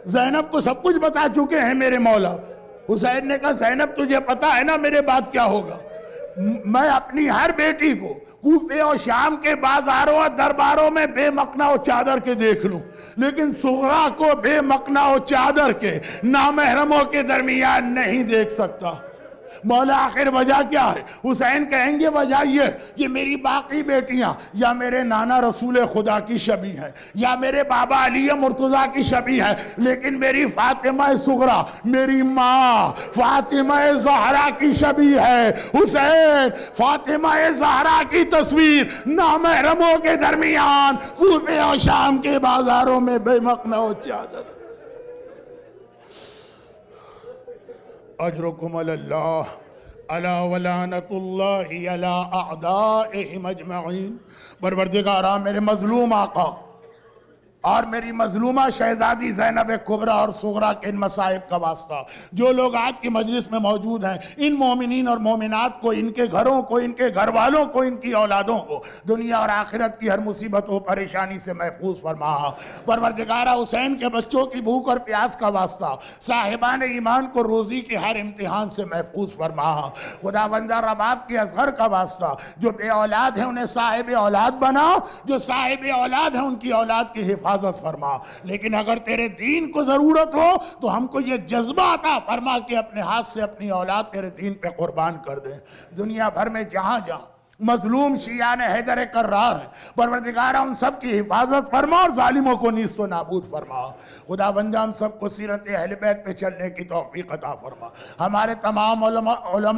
زینب کو سب کچھ بتا چکے ہیں میرے مولا. حسین نے کہا زینب تجھے پتا ہے نا میرے بعد کیا ہوگا. میں اپنی ہر بیٹی کو کوفے اور شام کے بازاروں اور درباروں میں بے مقنا و چادر کے دیکھ لوں, لیکن سغرا کو بے مقنا و چادر کے نامحرموں کے درمیان نہیں دیکھ سکتا. مولا آخر وجہ کیا ہے. حسین کہیں گے وجہ یہ کہ میری باقی بیٹیاں یا میرے نانا رسول خدا کی شبیہ ہیں یا میرے بابا علی مرتضیٰ کی شبیہ ہے, لیکن میری فاطمہ صغرا میری ماں فاطمہ زہرا کی شبیہ ہے. حسین فاطمہ زہرا کی تصویر نامحرموں کے درمیان کوفے اور شام کے بازاروں میں بے مقنا و چادر. اجرکم علی اللہ الا ولعنت اللہ علی اعدائہم اجمعین. پروردگارا میرے مظلوم آقا اور میری مظلومہ شہزادی زینب کبریٰ اور صغریٰ کے ان مصائب کا واسطہ جو لوگ آج کی مجلس میں موجود ہیں, ان مومنین اور مومنات کو, ان کے گھروں کو, ان کے گھر والوں کو, ان کی اولادوں کو دنیا اور آخرت کی ہر مصیبت و پریشانی سے محفوظ فرما. پروردگارہ حسین کے بچوں کی بھوک اور پیاس کا واسطہ صاحبان ایمان کو روزی کے ہر امتحان سے محفوظ فرما. خداوندہ رباب کے اصغر کا واسطہ جو بے اولاد ہیں انہیں صاحب اولاد بنا, جو صاحب اولاد ہیں ان کی اولاد کی حفاظت فرما. لیکن اگر تیرے دین کو ضرورت ہو تو ہم کو یہ جذبہ عطا فرما کہ اپنے ہاتھ سے اپنی اولاد تیرے دین پہ قربان کر دیں. دنیا بھر میں جہاں جہاں مظلوم شیعان حیدر کرار ہیں, پروردگارہ ان سب کی حفاظت فرما اور ظالموں کو نیست و نابود فرما. خداوندہ ہم سب کو سیرت اہل بیت پہ چلنے کی توفیق عطا فرما. ہمارے تمام علماء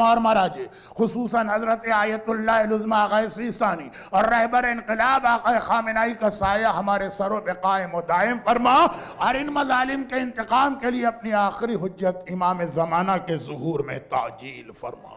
اور مراجع خصوصاً حضرت آیت اللہ العظمیٰ آقا سیستانی اور رہبر انقلاب آقا خامنائی کا سایہ ہمارے سروں پہ قائم و دائم فرما, اور ان مظالم کے انتقام کے لیے اپنی آخری حجت امام زمانہ کے ظہور میں تعجیل فرما.